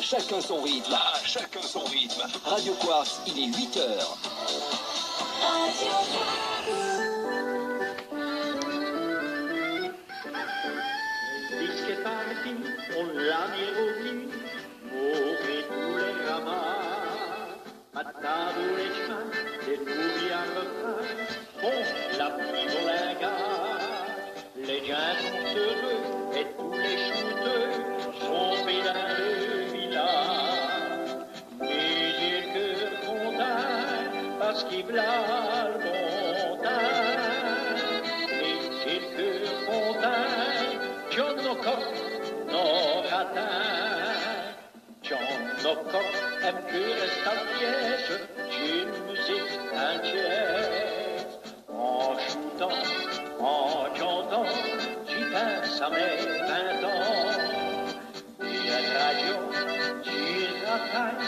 chacun son rythme. À chacun son rythme. Radio Quartz, il est 8h. Le disque est parti, on l'a mis au lit, mauvais tous les ramas. À table les chemins, les bouillards refrains font la petite bourlingarde. Les gens sont heureux et tous les chouteux sont pédales de village. Mais j'ai le cœur content parce qu'il v'là le bon temps. Mais j'ai le cœur content, John O'Cock, non ratin. John O'Cock aime que reste à pièce d'une musique inquiète. En shootant, en chantant, j'y pense à mes 20 ans. Et la radio, j'y travaille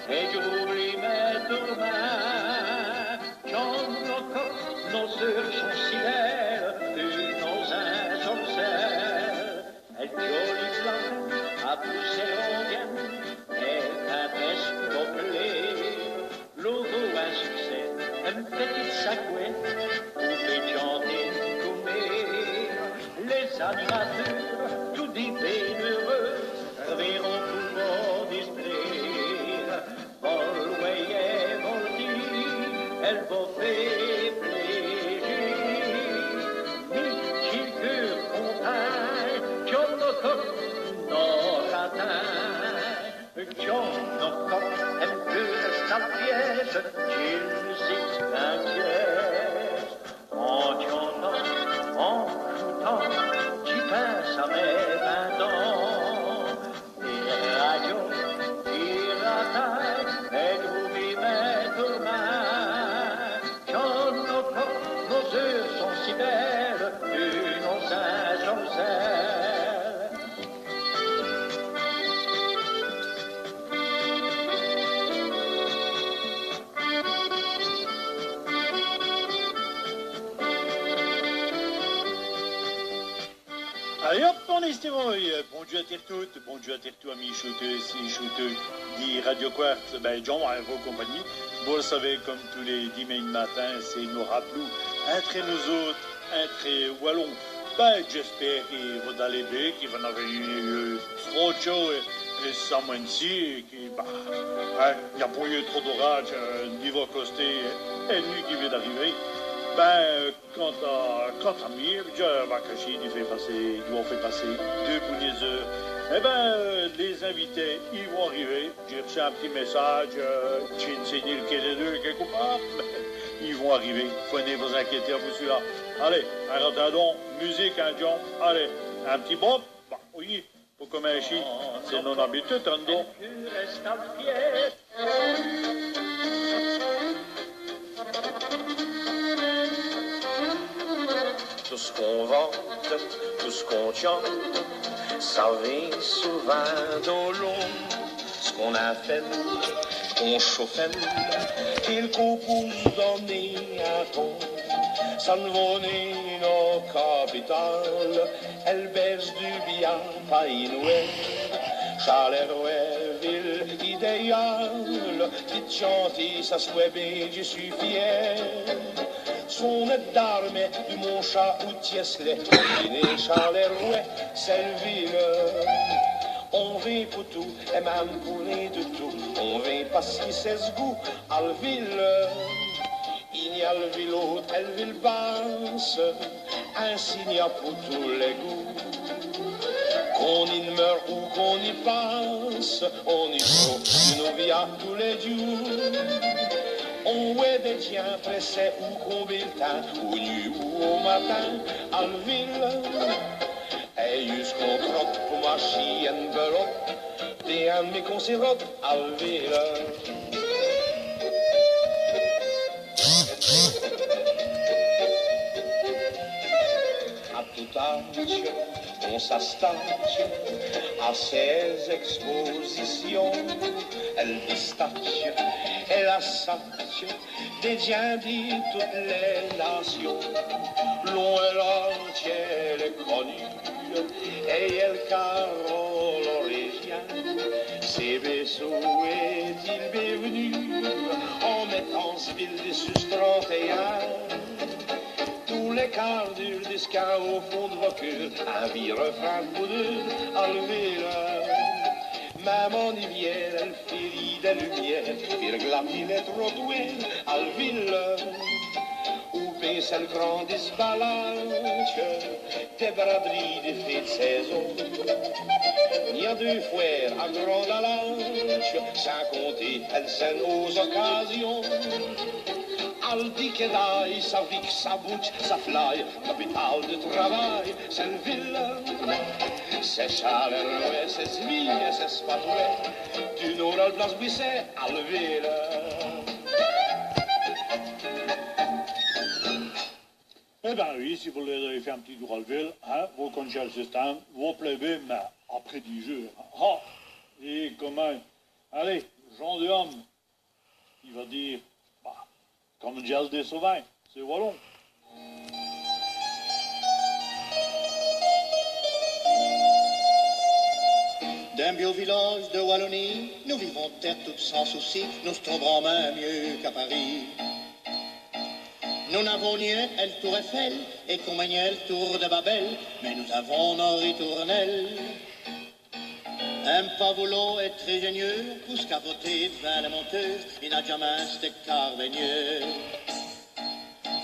et j'oublie mes tourments. John O'Cock, nos heures sont si belles que nos uns sont celles. Elle jolie flamme, à pousser l'ondienne, elle impresse vos plaies. L'eau vaut un succès, une petite sacouette, vous faites chanter coumer. Les animateurs, tout dit bénéveux, verront tout vos distraire. Volway et Voldy, elle vous fait plaisir. Ni qui cœur content, John O'Cock, non ratin. John O'Cock aime que sa pièce d'une musique inquiète. En chantant, en shootant, j'y pense à mes 20 ans. Les radios, ils rattaillent et j'oublie mes tourments. John O'Cock, nos heures sont si belles que nos seins sont celles. Allez hop, on est stéroï. Bonjour à toutes, bonjour à tous amis shooters, si shooters dit Radio Quartz, ben John à vos compagnies. Vous le savez, comme tous les dimanches matin, c'est nos rappelous entre nous autres, entre wallons. Ben j'espère qu'il va aller bien, qu'il va en avoir trop chaud et ça moins ici, qu'il il n'y a pas eu trop d'orage, niveau costé et nuit qui vient d'arriver. Ben, quant à Mir, Wakashi, il fait passer 2 bonnes heures. Eh ben, les invités, ils vont arriver. J'ai reçu un petit message, j'ai enseigné lequel est d'eux quelque part. Ils vont arriver. Prenez vos inquiétudes pour celui-là. Allez, un retardon, musique, un John. Allez, un petit bop. Bah, oui, pour comme un chien, c'est non habitué, un don. Tout ce qu'on vante, tout ce qu'on chante, ça vient souvent dans l'ombre. Ce qu'on a fait, on chauffe, qu'il compose donner un ton. Ça ne vaut ni nos capitales, elle baisse du bien, pays Noël. Charleroi, ville idéale, petite gentille, ça se fait bien, je suis fier. Son d'armée du Mont Chat ou Tieslet, Guinée, Charleroi, cette ville. On vient pour tout, et même pour rien de tout. On vient passer 16 goûts à la ville. Il y a le ville haute, elle ville basse, ainsi il y a pour tous les goûts. Qu'on y meurt ou qu'on y passe, on y faut nos vies à tous les jours. On voit des tiens pressés ou combien de temps, ou nu ou au matin, à la ville. Et jusqu'on trotte pour ma chienne belote, des amis qu'on s'y rote à la ville. À tout âge, on s'astache à ces expositions. Elle pistache, elle assache des diens dit toutes les nations. Loin et loin, elle est connue, et elle carole origine. Ces vaisseaux est-il bienvenu en mettant civil des sus 31? Tous les quarts d'heure d'esca au fond de vos cœurs, un vie refrain de bonheur, enlevez-le. Même en hiver, elle férit des lumières, virglater les trottoirs, enlevez-le. Où pince le grand disbalance, des braderies, des fêtes de saison. Il y a deux fois à grande allonge, sans compter, elle scène aux occasions. Al dit que d'aille, sa vie, sa bouche, sa fly, capital de travail, c'est une ville. C'est chaleureux, c'est vie, c'est spatoulet, du nord à la place Bisset, à la ville. Eh bien oui, si vous voulez faire un petit tour à la ville, hein, vous connaissez le système, vous plébez, mais après 10 jours. Ah, et comment? Allez, Jean de Homme, il va dire, bah, comme Gilles des Sauvins, c'est wallon. D'un bio village de Wallonie, nous vivons terre toute sans souci, nous se tomberons même mieux qu'à Paris. Nous n'avons ni el Tour Eiffel et qu'on le Tour de Babel, mais nous avons nos ritournelles. Un pavolo est très génieux, pousse capoté devant le monteur, il n'a jamais un steak carveigneux.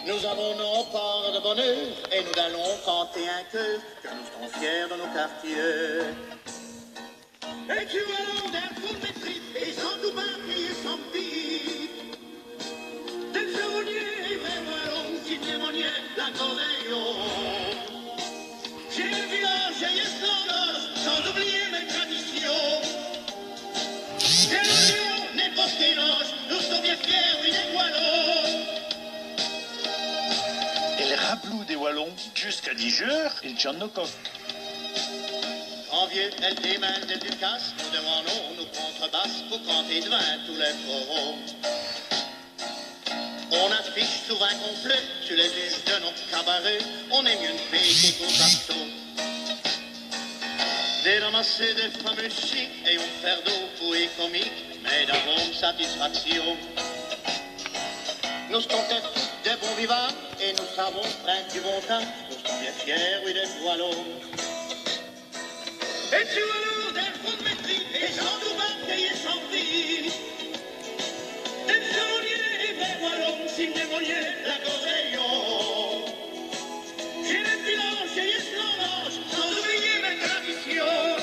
Nous avons nos parts de bonheur et nous allons canter un cœur, que nous serons fiers de nos quartiers. Et tu allons d'un fond de maîtrise, et sans tout bain, et sans pire. Del chevalier, vers Wallon, qui témoignait l'accordéon. J'ai le village, j'ai l'Esclandre, sans oublier mes traditions. J'ai l'Union, n'est pas Stélange, nous sommes bien fiers, oui, des Wallons. Et le rablou des Wallons, jusqu'à 10 jours, il tient nos coques. En vieux, elle démène des Ducasse, nous demandons nos contrebasses pour canter devant tous les forums. On affiche souvent qu'on pleut sur les bûches de nos cabarets, on est mieux une paix qu'au bateau. Des ramasser des fameux chics et on perd d'eau pour les comiques, mais d'avant satisfaction. Nous sommes tous des bons vivants et nous savons prendre du bon temps, nous sommes bien fiers, oui, des Wallons. Et tu alors d'un fond de maîtrise, et sans doute payé sans prix. Des chevaliers et vers Wallon, signe des Molières, l'accordéon. J'ai les bilans, j'ai les flanges, sans oublier mes traditions.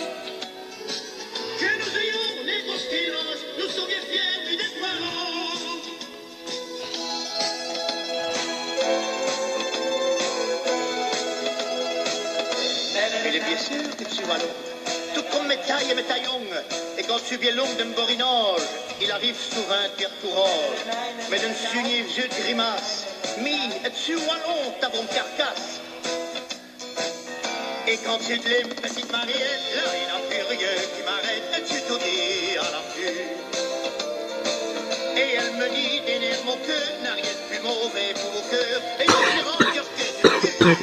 Que nous ayons les grosses filanges, nous sommes bien fiers, oui, des Wallons. Il est bien sûr que tu es Wallon. Tout comme mes tailles et mes taillons, et quand tu viens long d'un borinage, il arrive souvent un pire courage, mais d'un sunier vieux de grimace, es-tu Wallon, ta bonne carcasse? Et quand tu te lèves, petite Mariette, là, il n'a plus rien qui m'arrête, es-tu tout dit à la vue? Et elle me dit, d'énerve mon cœur, n'a rien de plus mauvais pour mon cœur, et je lui rends dire que tu es.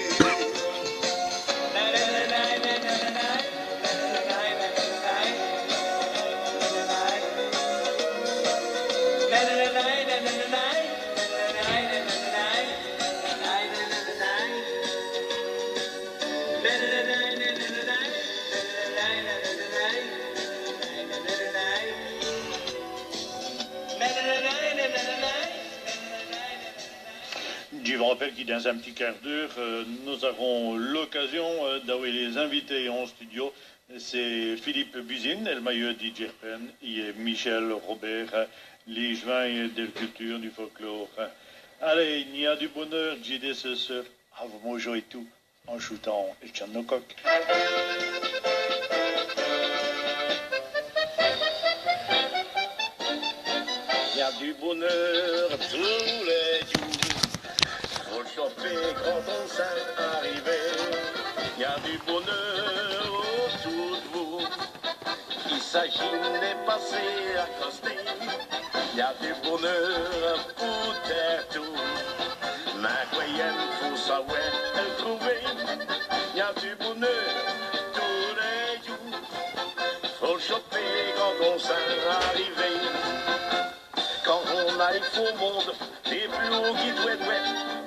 Je vous rappelle que dans un petit quart d'heure, nous aurons l'occasion d'avoir les invités en studio. C'est Philippe Buzine, le maillot DJ Pen, et Michel Robert, les joints de la culture, du folklore. Allez, il y a du bonheur, j'ai des sœurs, à vous manger et tout, en shootant et tchant nos coques. Il y a du bonheur tous les jours. Faut le choper quand on s'est arrivé. Il y a du bonheur autour de vous. Il s'agit de passer à côté. Il y a du bonheur pour terre tout. Ma croyenne, faut savoir le trouver. Il y a du bonheur tous les jours. Faut le choper quand on s'en arrivé. Quand on arrive au monde, les plus hauts qui douettent,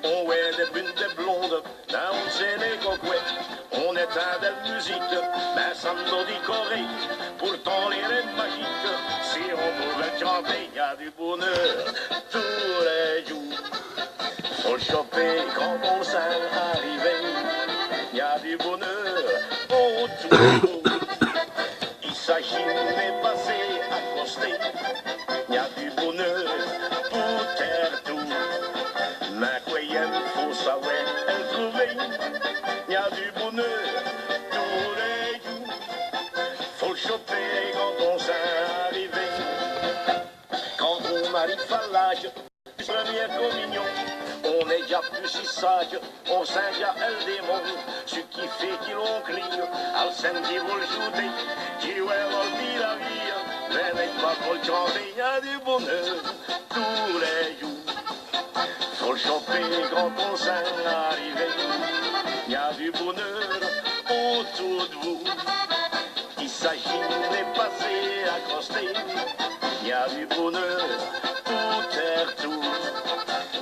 on ouais des brunes, des blondes, dans on sait les coquettes. On éteint de la musique, mais sans nous décorer. Pourtant les rêves magiques, si on pouvait chanter, y a du bonheur tous les jours. Faut choper quand on s'en arrivé, y a du bonheur autour. Il s'agit de passer à coster, y a du bonheur pour terre tout. Ma croyenne, faut savoir elle trouver, y a du bonheur tous les jours. Faut choper quand on s'en arrivé, quand on arrive à l'âge du premier communion. On est déjà plus si sage, on sent déjà le démon. Ce qui fait qu'ils l'ont crié, al senti vuol jouer, qui vuole la vie, mais n'est pas pour le chanter, y a du bonheur tous les jours. Faut le choper quand on s'en arrivé, y a du bonheur autour de vous. Il s'agit de passer à coster, y a du bonheur pour terre tout.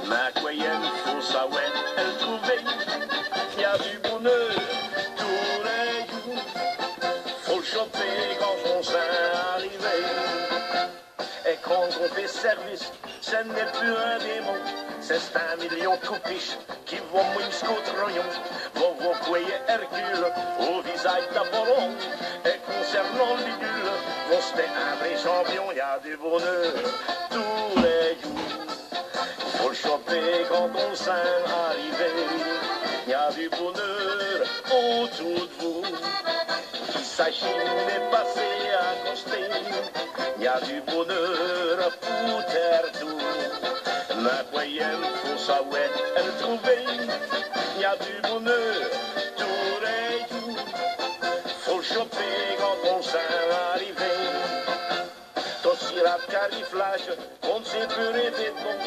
Ma croyenne, faut savoir elle trouver, y a du bonheur tous les jours. Faut le choper quand on s'en arrivé. Et quand on fait service, ce n'est plus un démon, c'est 1 million de coupiches qui vont jusqu'au trognon. Vont vous croyer Hercule au visage d'Apollon. Et concernant l'idule, vont se un vrai champion, y a du bonheur tous les jours. Faut le choper quand on s'en arrivé, y a du bonheur autour de vous. Il s'agit de passer à coster, y a du bonheur pour terre tout. Ma croyenne, faut savoir elle trouver, y a du bonheur tous les jours. Faut le choper quand on s'en arrivé. Tossi la cariflage, on ne sait plus rêver de bon.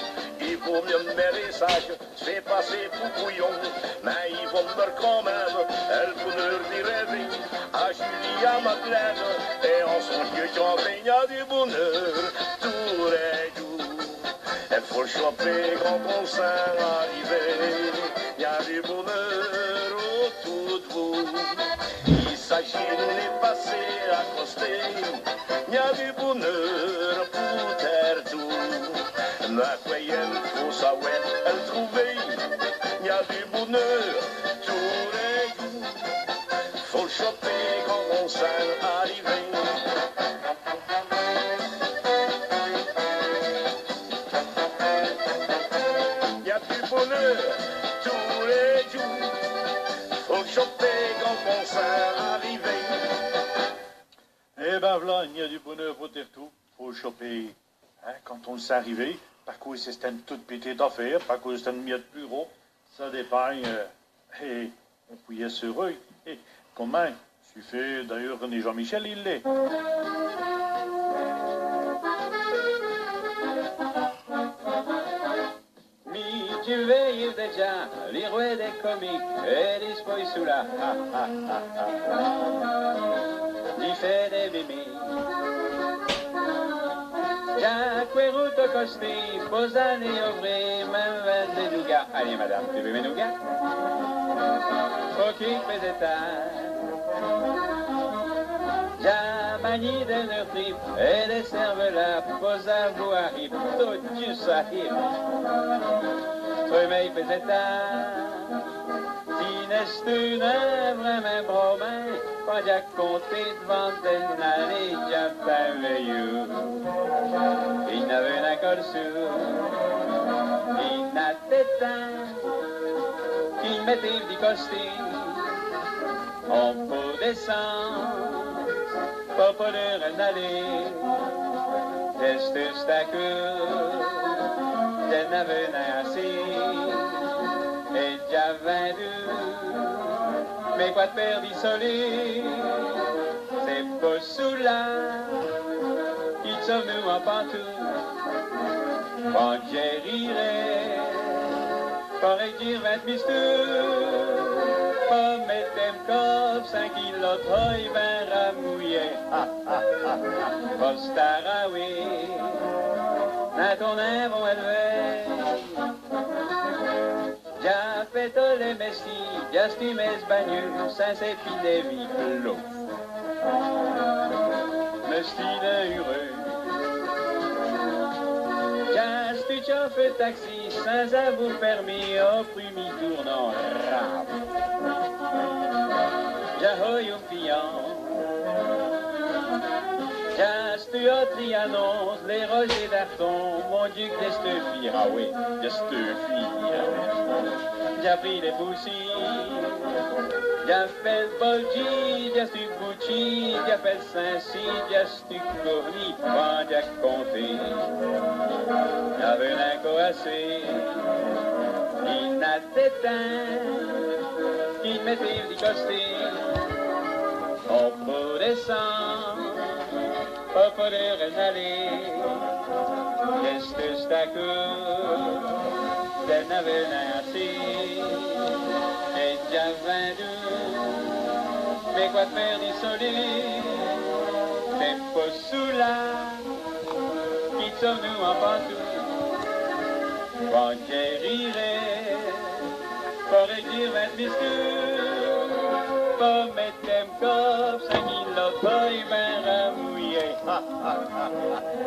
Il vaut mieux me mêler sage, se fait passer pour couillon. Mais ils vont me quand même, elle bonheur d'y rêver. À Julie, à Madeleine, et en son Dieu chanter, y a du bonheur tous les jours. Il faut le choper quand on s'en arrivé, y a du bonheur autour de vous. Il s'agit de les passer à coster, y a du bonheur pour terre tout. Ma croyenne, faut savoir elle trouver, y a du bonheur tous les jours. Faut le choper quand on s'en arrivé. Y a du bonheur tous les jours. Faut le choper quand on s'en arrivé. Eh ben voilà, il y a du bonheur pour dire tout. Faut le choper quand on s'est arrivé. Par contre, c'est une toute petite affaire, par contre, c'est une miette plus gros. Ça dépend. Et on pouvait se reuil. Et comment? Suffit, d'ailleurs, René Jean-Michel, il l'est. Mi tu veilles déjà, les rois des comiques, et les spoils sous la ha ha ha ha. Li fait des mimi. Jacques de Costi, Posane et Aubry, même vin des nougats. Allez madame, tu veux mes nougats? Coquille Pézétain. Jamani de leur trip, et des cervelas, Posa Bouari, tout du sahib. Trumei Pézétain. Tinestune, vraiment bromain, pas déjà compté devant des allées, déjà pas veilleux. Il n'avait un col sur, il n'a d'éteint, qui mettait du costume, on peut descendre, pas pour le aller, teste ta queue, je n'avais un assis. Et déjà 22, mais quoi de perdre isolé, c'est pas sous là, qui sommes nous en pantoute, quand j'ai riré, pareil dire 20 mistures, pas mettre un coffre, 5 kilos, 20 ramouillés. Postarawi, na tourner vont élever. Ja fêto les messi, ja stimes bagnu, sans épidémie l'eau. Mesti de heureux. Ja stu fait taxi, sans avoir permis, au primi tournant rap. Ja hoy un pion. Just tu annonce les rogers d'Arton, mon duc de Stuffy, ah oui, de Stuffy. J'ai pris les poussies, j'ai fait le Bolgi, j'ai stu Gucci, j'ai fait Saint-Cy, j'ai stu Corny, quand j'ai compté. J'avais l'incoassé, il n'a d'éteint, qui mettait du costume, on peut descendre. Pas poder aller, este stacco, de nave nasci, et già vendu, mais quoi faire d'isolé, tempo sulla, qui sommes-nous en pantoute, quand guérirait, pour dire 20 biscuits, pour mettre un corps, ça n'y l'a pas, il va ramouiller.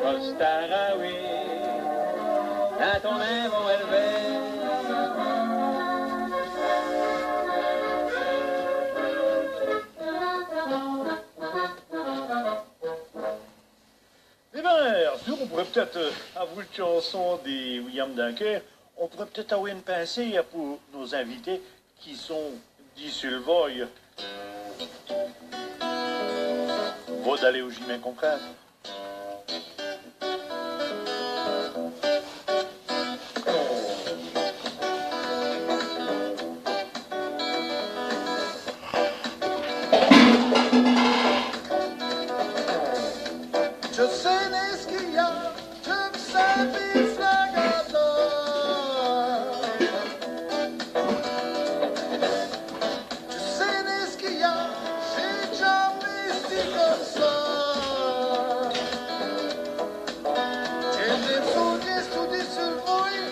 Postarawi, dans ton main vont élever. Eh bien, Arthur, on pourrait peut-être, à vous de chanson des William Dunker, on pourrait peut-être avoir une pincée pour nos invités qui sont dits sur le voile. Va d'aller au Jimin comprendre. Je sais ce qu'il y a, je me sais des flingues à l'or. Je sais ce qu'il y a, j'ai jamais si comme ça. J'ai des souvenirs, tout des survouilles,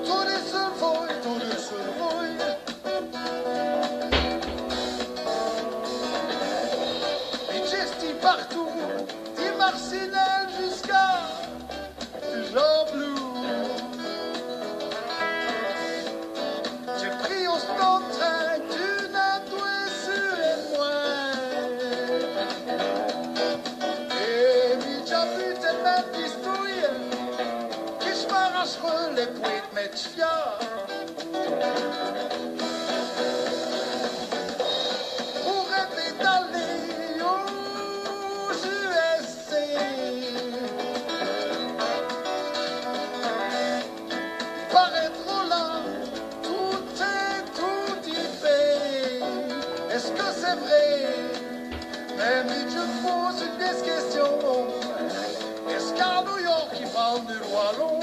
tout des survouilles, tout des survouilles. Et j'ai partout. Marcinelle jusqu'à Jean Blou. J'ai pris au stand train d'une adouée sur les moines. Et mis j'ai vu tes mains pistouilles qui je m'arracherai les points de mes chiens. Pour rêver d'aller aux USA. Paraît trop là, tout y fait. Est-ce que c'est vrai? Même si je pose une des questions. Est-ce qu'à New York il parle du roi long?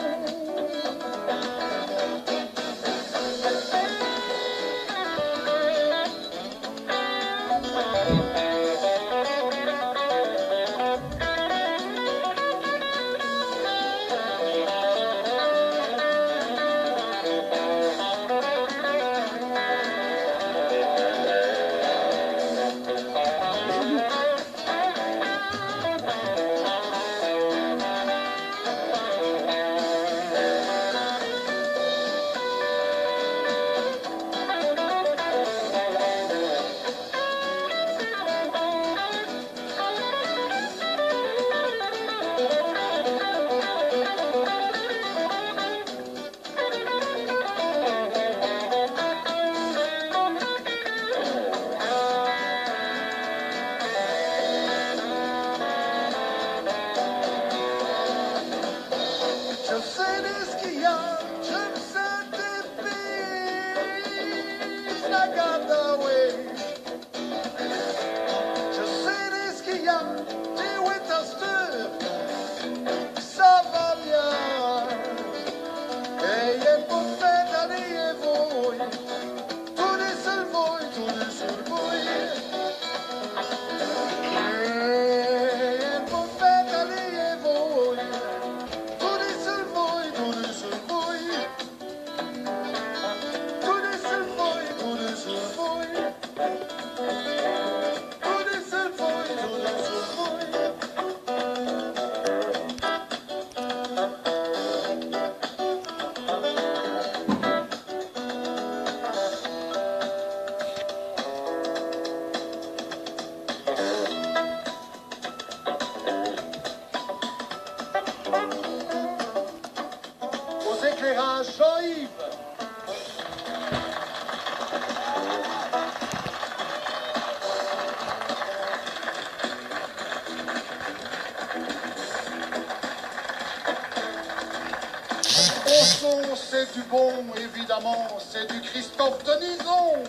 chanson, c'est du bon, évidemment, c'est du Christophe Denison.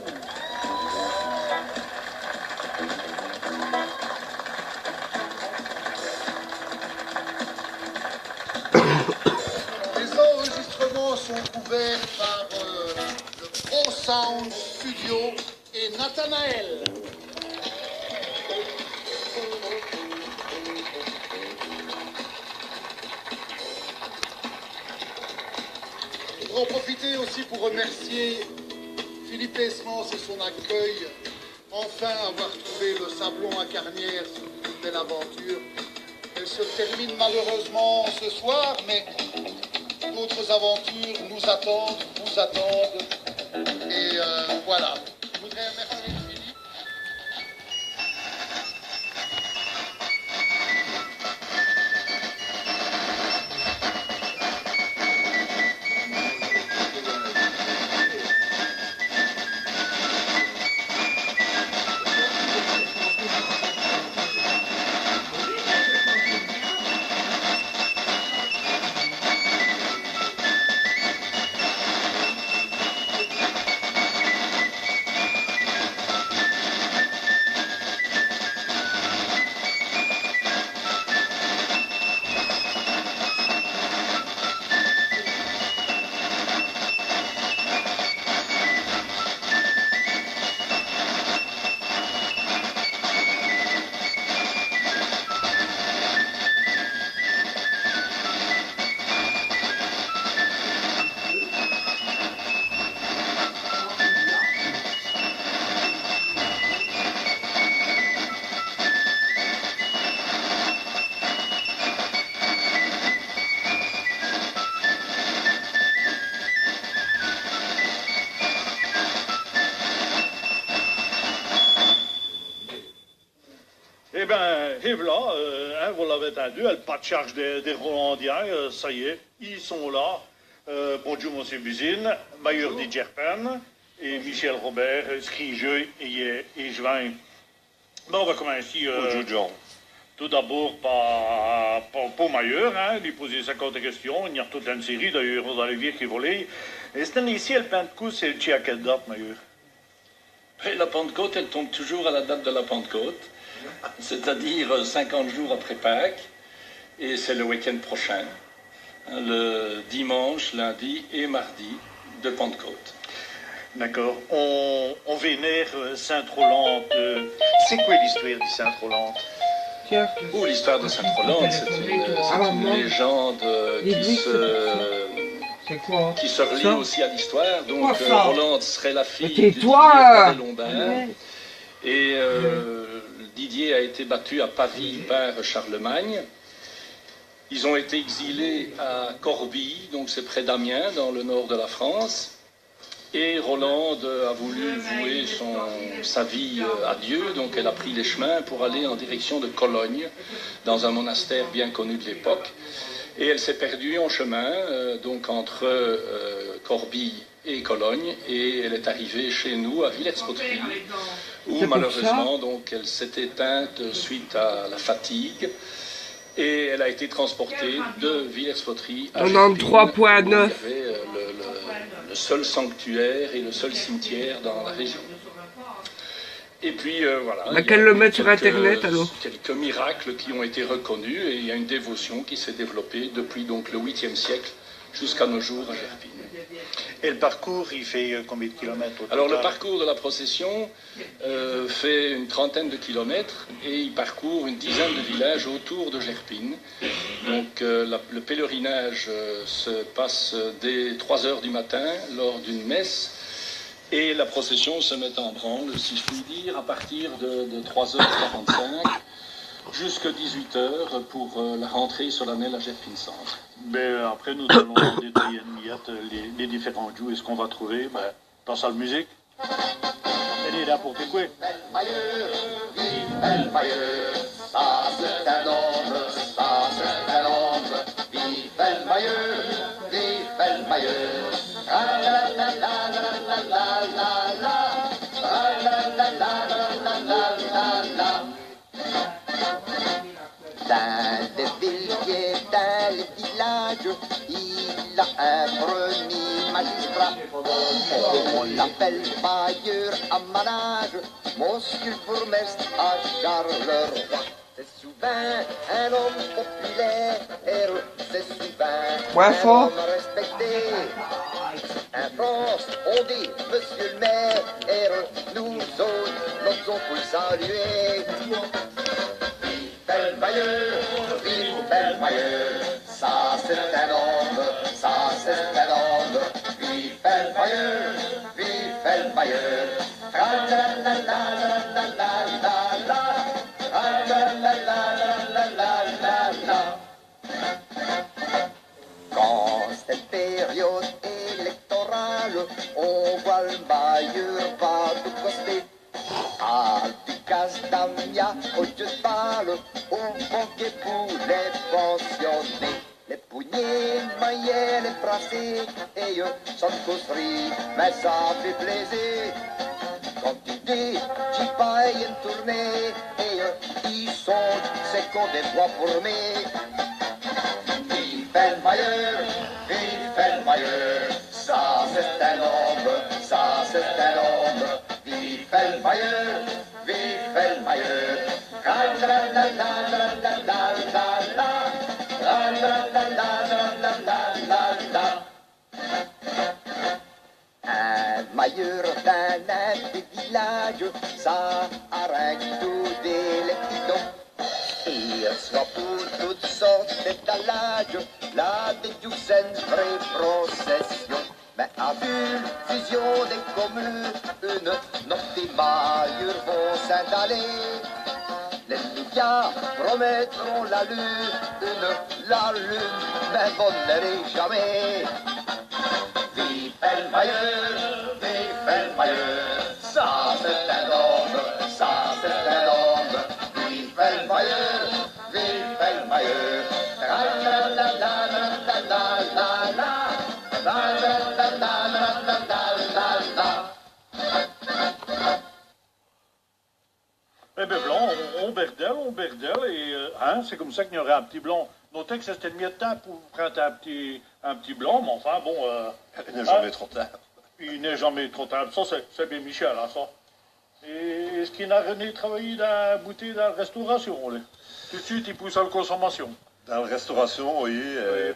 Les enregistrements sont couverts par le Pro Sound Studio et Nathanaël. Je voudrais en profiter aussi pour remercier Philippe Esmans et son accueil. Enfin avoir trouvé le sablon à Carnières sur une belle aventure. Elle se termine malheureusement ce soir, mais d'autres aventures nous attendent, vous attendent. Et voilà. Je voudrais remercier Philippe. Et voilà, vous l'avez entendu, elle pas de charge des Rolandiens, ça y est, ils sont là. Bonjour, monsieur Buzine, Mailleur de Gerpen, et Michel Robert, Scrigeux et Join. Bon, on va commencer. Bonjour, Jean. Tout d'abord, pour Mailleur, lui poser 50 questions. Il y a toute une série, d'ailleurs, dans les vieux qui volaient. Et c'est ici, le Pentecôte, c'est à quelle date, Mailleur? Et la Pentecôte, elle tombe toujours à la date de la Pentecôte, c'est-à-dire 50 jours après Pâques, et c'est le week-end prochain, le dimanche, lundi et mardi de Pentecôte. D'accord. On vénère Sainte-Rolande. C'est quoi l'histoire de Sainte-Rolande? Oh, l'histoire de Sainte-Rolande, c'est une légende qui se relie aussi à l'histoire. Donc, Rolande serait la fille de Didier des Lombards. Et Didier a été battu à Pavie par Charlemagne. Ils ont été exilés à Corbie, donc c'est près d'Amiens, dans le nord de la France. Et Rolande a voulu vouer sa vie à Dieu, donc elle a pris les chemins pour aller en direction de Cologne, dans un monastère bien connu de l'époque. Et elle s'est perdue en chemin, donc entre Corbie et Cologne, et elle est arrivée chez nous à Villers-Poterie, où malheureusement donc elle s'est éteinte suite à la fatigue. Et elle a été transportée de Villers-Poterie à 93.9. Il y avait le seul sanctuaire et le seul cimetière dans la région. Et puis voilà. Qu'elle le mette sur Internet alors. Quelques miracles qui ont été reconnus et il y a une dévotion qui s'est développée depuis donc le 8e siècle jusqu'à nos jours à Gerpine. Et le parcours, il fait combien de kilomètres? Alors le parcours de la procession fait une trentaine de kilomètres et il parcourt une dizaine de villages autour de Gerpine. Donc le pèlerinage se passe dès 3 heures du matin lors d'une messe et la procession se met en branle, si je puis dire, à partir de 3h45 jusqu'à 18h pour la rentrée solennelle à Gerpine Centre. Ben, après, nous allons détailler une miette les différents jours et ce qu'on va trouver. Ben, passe à la musique. Elle est là pour t'écouter. Belle Mailleux, ça c'est un homme, ça c'est un homme. Vive Belle Mailleux, vive Belle Mailleux. La la la la la la la la la. La la la la la la la la. Dans le ville qui est dans le village, il a un premier magistrat. On l'appelle bailleur à manage, monsieur le bourgmestre à Charleroi. C'est souvent un homme populaire, c'est souvent un homme respecté. En France, on dit monsieur le maire, nous autres, nous on peut le saluer. Vive le bailleur, ça c'est un homme, ça c'est un homme. Vive le bailleur, quand cette période électorale, on voit le bailleur pas tout coster. À Ducasse d'Amia, au Dieu de balle, au banquier pour les pensionnés. Les poignées, maillets, les brassés, et sans causerie, mais ça fait plaisir. Quand tu dis, tu payes une tournée, et ils sont, c'est qu'on des voix pour mes. Vive le bailleur, ça c'est un homme, ça c'est un homme. Vive le bailleur, un bailleur d'un des villages, ça arrête tout les petits. Il sera pour toutes sortes d'étalages, là des douzaines vraies processions. Mais à vue, fusion des communes, nos petits bailleurs vont s'installer. Les médias promettront la lune, mais bonne n'est jamais. Vive le bailleur, ça c'est un homme, ça c'est un homme. Vive le bailleur, Eh bien, blanc, on berdelle, et hein, c'est comme ça qu'il y aurait un petit blanc. Notez que c'était le mieux de temps pour prendre un petit blanc, mais enfin, bon... il n'est jamais trop tard. Il n'est jamais trop tard. Ça, c'est bien Michel, hein, ça. Et est-ce qu'il n'a René travaillé dans la bouteille dans la restauration, là? Tout de suite, il pousse à la consommation. Dans la restauration, oui,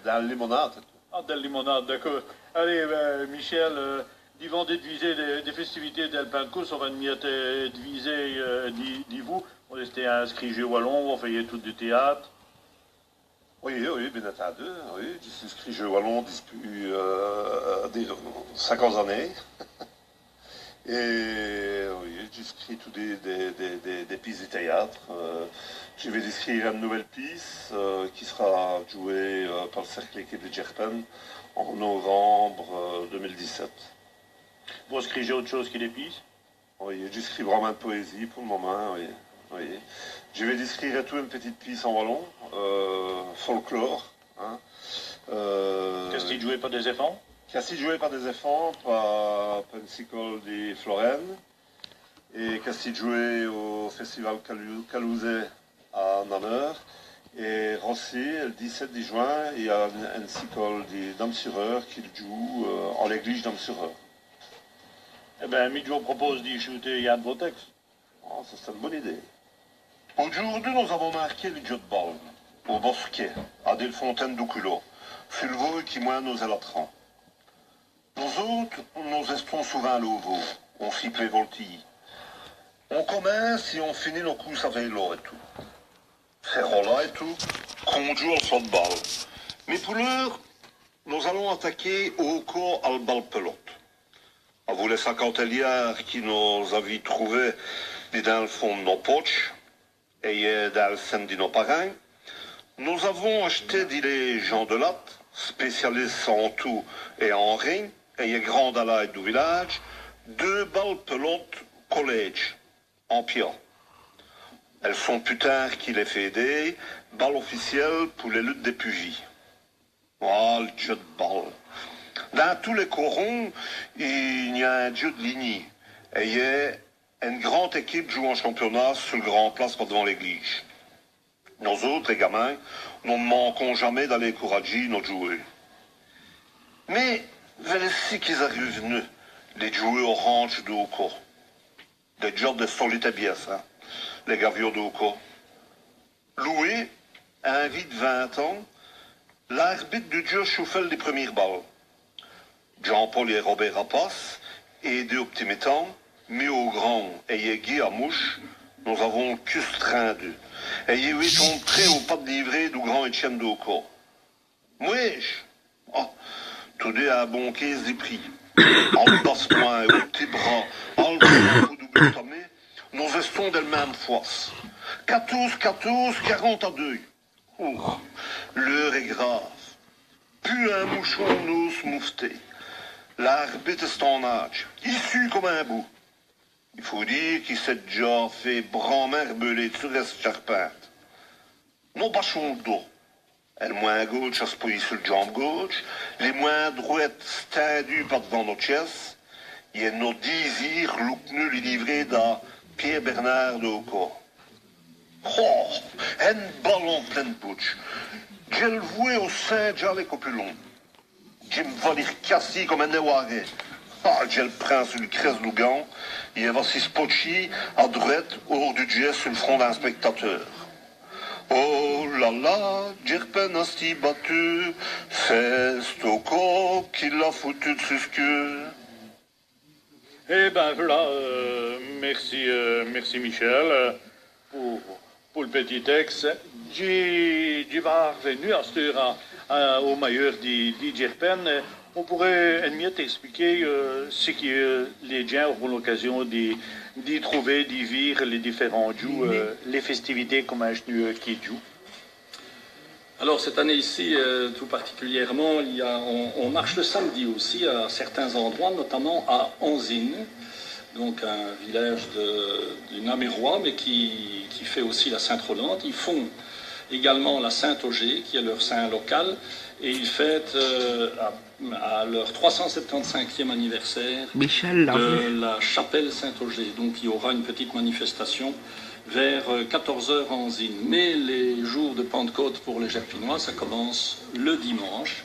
dans la limonade. Ah, dans la limonade, d'accord. Allez, Michel... Divan d'adviser des festivités d'Alpancos, on va adviser, dis-vous, on était inscrit Jeux Wallon, on faisait tout du théâtre. Oui, bien entendu, oui, je suis inscrit Jeux Wallon depuis 50 années. Et oui, j'inscris tous des pièces de théâtre. Je vais inscrire une nouvelle pièce qui sera jouée par le Cercle Équipe de Gerpen en novembre 2017. Vous écrivez autre chose que des pièces? Oui, j'écris vraiment de poésie pour le moment, oui. Je vais décrire tout une petite pièce en wallon, folklore. Hein. Qu'est-ce qu'il jouait par des enfants? Qu'est-ce qu'il jouait par des enfants, par Pensicole de Florène, et qu'est-ce qu'il jouait au Festival Calouzet à Namur. Et Rossi, le 17 juin, il y a un cycle de Dame-sur-Eure qui joue en l'église Dame-sur-Eure. Eh bien, Midjo propose d'y shooter Yann Votex. Oh, ça, c'est une bonne idée. Aujourd'hui, nous avons marqué le jeu de balle au Bosquet, à Delfontaine d'Oculo, Fulveux qui moins nous élatrons. Nous autres, nous restons souvent à l'ovo, on s'y plaît voltille. On commence et on finit nos coups avec l'eau et tout. C'est là et tout, qu'on joue au saut de balle. Mais pour l'heure, nous allons attaquer au corps à la balle pelote. À vous les 50 liards qui nous avaient trouvés dans le fond de nos poches et dans le sein de nos parents, nous avons acheté des gens de latte, spécialistes en tout et en ring, et grand à l'aide du village, 2 balles pelotes collège, en pierre. Elles sont plus tard qu'il est fait aider, balles officielles pour les luttes des pugils. Oh, le jeu de balle. Dans tous les corons, il y a un jeu de ligne. Et il y a une grande équipe joue en championnat sur le grand place devant l'église. Nous autres, les gamins, nous ne manquons jamais d'aller encourager nos joueurs. Mais, voilà-ci qu'ils arrivent, nous, les joueurs orange de Oko. Des jobs de solitabiès, hein, les gaviaux de Oko. Loué, à un vide de 20 ans, l'arbitre du jeu chauffait les premières balles. Jean-Paul et Robert Rapace, aidés au petit mi-temps, mis au grand et Guy à mouche, nous avons custrain d'eux. Et y est tombé au pas de livret du grand Étienne d'Oko. Mouèche, oh, tout deux à bon caisse des prix. En le basse-point, au petit bras, en le bras, au double tomé, nous restons de la même fosse. 14, 42. Oh, l'heure est grave. Plus un mouchon nous moufté. L'arbitre est en âge, issu comme un bout. Il faut dire qu'il s'est déjà fait branmer-belé sur la charpente. Nos bâchons d'eau. Elle moins gauche à se poser sur le jambe gauche, les moins droites stendues par devant notre chaise, et nos désirs l'oupneux les livrés dans Pierre-Bernard de Oko. Oh, un ballon plein de bouche. J'ai le voué au Saint-Jean les copulons. J'ai me voler cassé comme un néwaré. Ah, j'ai le prince sur le crèse Lougan, et va s'y spotchi à droite, hors du jet sur le front d'un spectateur. Oh là là, j'ai peine à s'y battu, c'est Stoko qui l'a foutu dessus ce que. Eh ben voilà, merci Michel pour le petit texte. J'ai revenu à cette heure au meilleur du Jerpen. On pourrait mieux t'expliquer ce que les gens auront l'occasion d'y trouver, d'y vivre les différents jours, les festivités comme un chenu qui joue. Alors cette année ici, tout particulièrement, on marche le samedi aussi à certains endroits, notamment à Anzine, donc un village du Namérois, mais qui fait aussi la Sainte-Rolande. Ils font également la Saint-Auger, qui est leur saint local, et ils fêtent à leur 375e anniversaire de la chapelle Saint-Auger. Donc il y aura une petite manifestation vers 14h en Anzine. Mais les jours de Pentecôte pour les Gerpinois, ça commence le dimanche.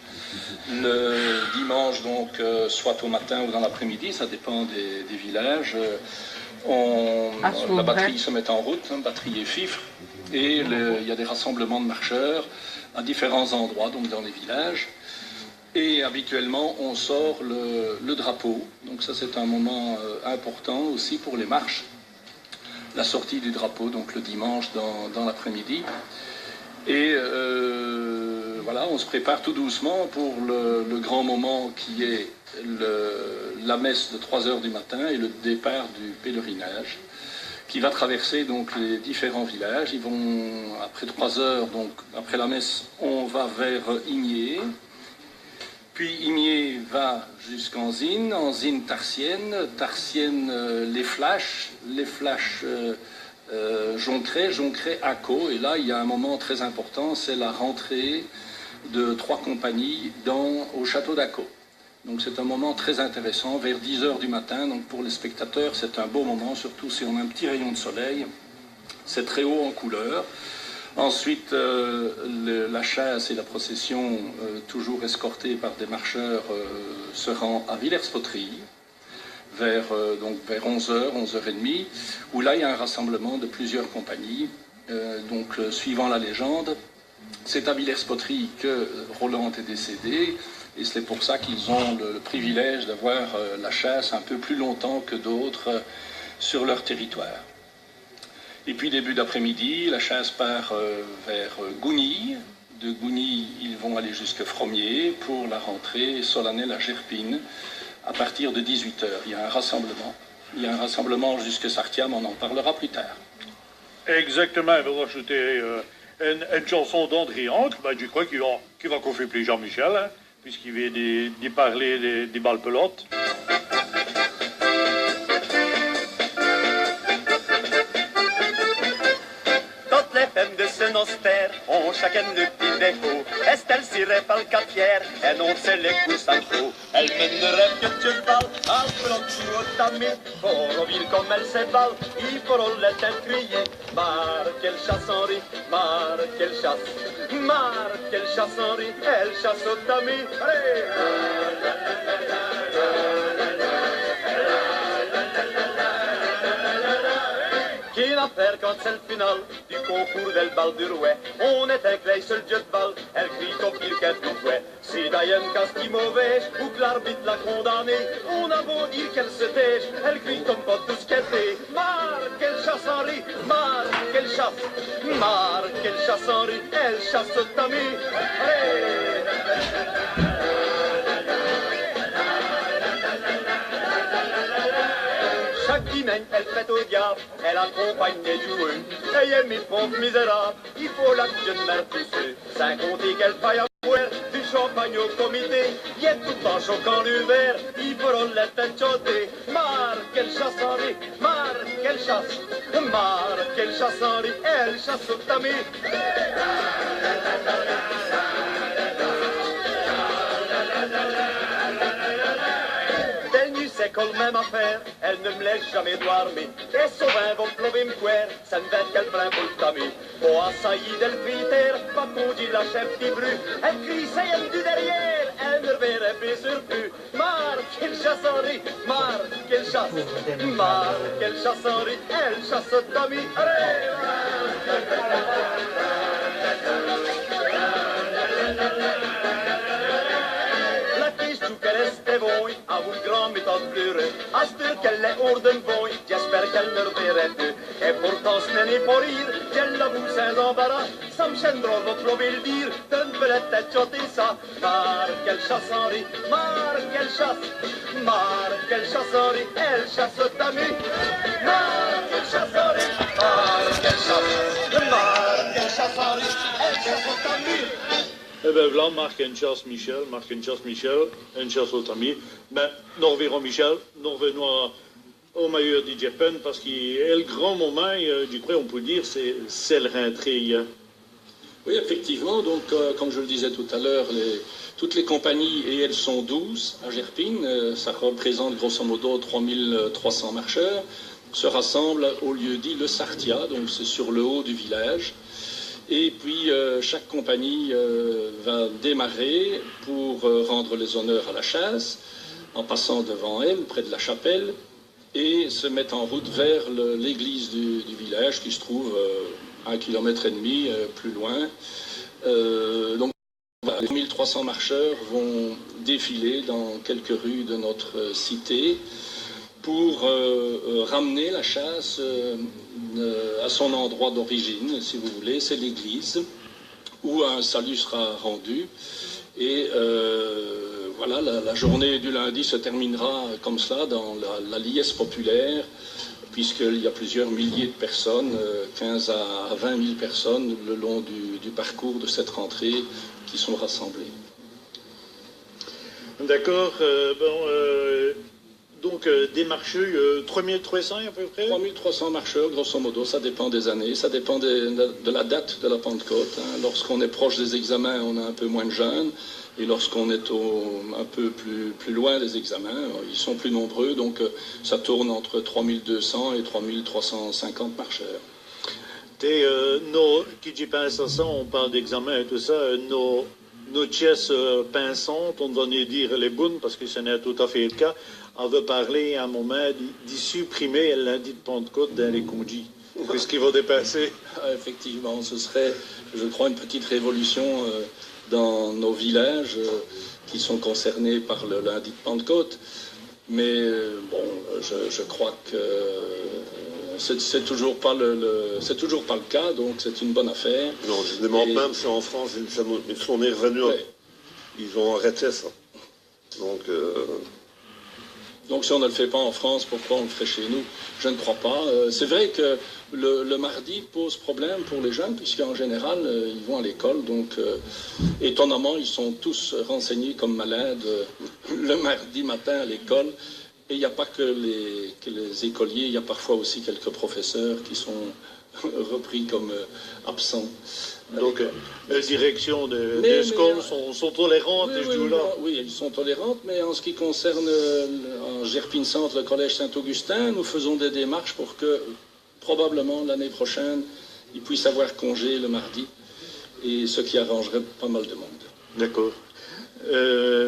Le dimanche, donc, soit au matin ou dans l'après-midi, ça dépend des villages. La batterie se met en route, batterie et fifre, et il y a des rassemblements de marcheurs à différents endroits, donc dans les villages. Et habituellement, on sort le drapeau. Donc ça, c'est un moment important aussi pour les marches. La sortie du drapeau, donc le dimanche dans l'après-midi. Et voilà, on se prépare tout doucement pour le grand moment qui est la messe de 3h du matin et le départ du pèlerinage, qui va traverser donc les différents villages. Ils vont, après 3h, donc après la messe, on va vers Igné. Puis Igné va jusqu'en Zine, Tarsienne, les Flashs, Joncré, Acco. Et là, il y a un moment très important, c'est la rentrée de 3 compagnies au château d'Acco. Donc c'est un moment très intéressant, vers 10h du matin. Donc pour les spectateurs, c'est un beau moment, surtout si on a un petit rayon de soleil. C'est très haut en couleur. Ensuite, la chasse et la procession, toujours escortée par des marcheurs, se rend à Villers-Poterie, vers 11h, 11h30, où là, il y a un rassemblement de plusieurs compagnies. Suivant la légende, c'est à Villers-Poterie que Roland est décédé, et c'est pour ça qu'ils ont le privilège d'avoir la chasse un peu plus longtemps que d'autres sur leur territoire. Et puis début d'après-midi, la chasse part vers Gouny. De Gouny, ils vont aller jusqu'à Fromier pour la rentrée solennelle à Gerpine à partir de 18h. Il y a un rassemblement. Il y a un rassemblement jusqu'à Sartiam, on en parlera plus tard. Exactement, il va rajouter une chanson d'André Ancre, je crois qu'il va confirmer Jean-Michel, hein, puisqu'il vient d'y parler des balles pelotes. peine de se nostère, ont chacun de petits défauts. Estelle s'irait par le quartier, et non c'est les coups sans faux. Elle mène le rêve que tu parles, en prenant tout au tamis. Pour vivre comme elle s'ébale, il faut la tête crier. Mar, qu'elle chasse en riz, mar, qu'elle chasse. Mar, qu'elle chasse en riz, elle chasse au tamis. Allez! Qui n'a peur quand c'est le final du concours del bal du roi. On est un clé sur le dieu de bal, elle crie au pire qu'elle tout fait. Si Diane casse qui mauvais, ou que l'arbitre l'a condamné, on a beau dire qu'elle se tèche, elle crie comme pas tout ce qu'elle fait. Mar, qu'elle chasse Henri, mar, qu'elle chasse, mar, qu'elle chasse Henri, elle chasse Tammy. Allez! Chaque dimanche, elle fait au diable, elle accompagne les joueurs. Elle est mis pompe misérable, il faut la jeune mère pousser. Sans compter qu'elle faille à boire du champagne au comité. Il est tout en choquant l'hiver, ils feront la tête chantée. Mar, qu'elle chasse Henri, mar, qu'elle chasse. Mar, qu'elle chasse Henri, elle chasse au tamis. C'est comme même affaire, elle ne me laisse jamais dormir. Et souvent vont plover me couer, ça ne va qu'elle prend pour le tamis. Bon, assailli del critère, pas qu'on dit la chef qui brûle. Elle crie, ça y est du derrière, elle ne verrait plus sur plus. Mar, qu'elle chasse Henri, mar, qu'elle chasse. Mar, qu'elle chasse Henri, elle chasse au tamis. Allez! A vous grand méthode pleurer, à ce qu'elle est hors de boy, j'espère qu'elle ne reverrait plus. Et pourtant ce n'est pas rire, qu'elle l'avoue sans embarras, ça me chaîne drôle, votre plover le dire, de ne peut être chanter ça. Mar, qu'elle chasse Henri, mar, qu'elle chasse, mar, qu'elle chasse Henri, elle chasse au tamis. Mar, qu'elle chasse Henri, mar, qu'elle chasse, mar, qu'elle chasse Henri, elle chasse au tamis. Eh bien, voilà, Marc en chasse Michel, en chasse au tamis. Ben, nous reverrons Michel, nous revenons au meilleur du Japan, parce que le grand moment, du coup, on peut dire, c'est le rentrée. Oui, effectivement, donc, comme je le disais tout à l'heure, toutes les compagnies, et elles sont 12 à Gerpine, ça représente grosso modo 3300 marcheurs, se rassemblent au lieu dit le Sartia, donc c'est sur le haut du village. Et puis, chaque compagnie va démarrer pour rendre les honneurs à la chasse, en passant devant elle, près de la chapelle, et se mettre en route vers l'église du village, qui se trouve à 1,5 km plus loin. Donc, voilà, les 1300 marcheurs vont défiler dans quelques rues de notre cité pour ramener la chasse à son endroit d'origine, si vous voulez, c'est l'église, où un salut sera rendu. Et voilà, la journée du lundi se terminera comme cela dans la liesse populaire, puisqu'il y a plusieurs milliers de personnes, 15 à 20 000 personnes, le long du parcours de cette rentrée qui sont rassemblées. D'accord, donc des marcheurs, 3300 à peu près 3300 marcheurs, grosso modo, ça dépend des années, ça dépend de la date de la Pentecôte. Hein. Lorsqu'on est proche des examens, on a un peu moins de jeunes, et lorsqu'on est un peu plus loin des examens, ils sont plus nombreux, donc ça tourne entre 3200 et 3350 marcheurs. Qui dit pince à ça, on parle d'examen et tout ça, nos pièces pinçantes, on doit dire les bonnes, parce que ce n'est tout à fait le cas. On veut parler à un moment d'y supprimer le lundi de Pentecôte dans les congés. Qu'est-ce qui va dépasser? Effectivement, ce serait, je crois, une petite révolution dans nos villages qui sont concernés par le lundi de Pentecôte. Mais bon, je crois que c'est toujours pas c'est toujours pas le cas, donc c'est une bonne affaire. Non, je demande même si en France ils sont revenus, ouais. Ils ont arrêté ça. Donc si on ne le fait pas en France, pourquoi on le ferait chez nous? Je ne crois pas. C'est vrai que le mardi pose problème pour les jeunes, puisqu'en général, ils vont à l'école. Donc, étonnamment, ils sont tous renseignés comme malades le mardi matin à l'école. Et il n'y a pas que les écoliers, il y a parfois aussi quelques professeurs qui sont repris comme absent. Donc, la direction des SCOM sont tolérantes et je dis là. Oui, elles sont tolérantes, mais en ce qui concerne en Gerpine Centre, le collège Saint-Augustin, nous faisons des démarches pour que, probablement l'année prochaine, ils puissent avoir congé le mardi, et ce qui arrangerait pas mal de monde. D'accord.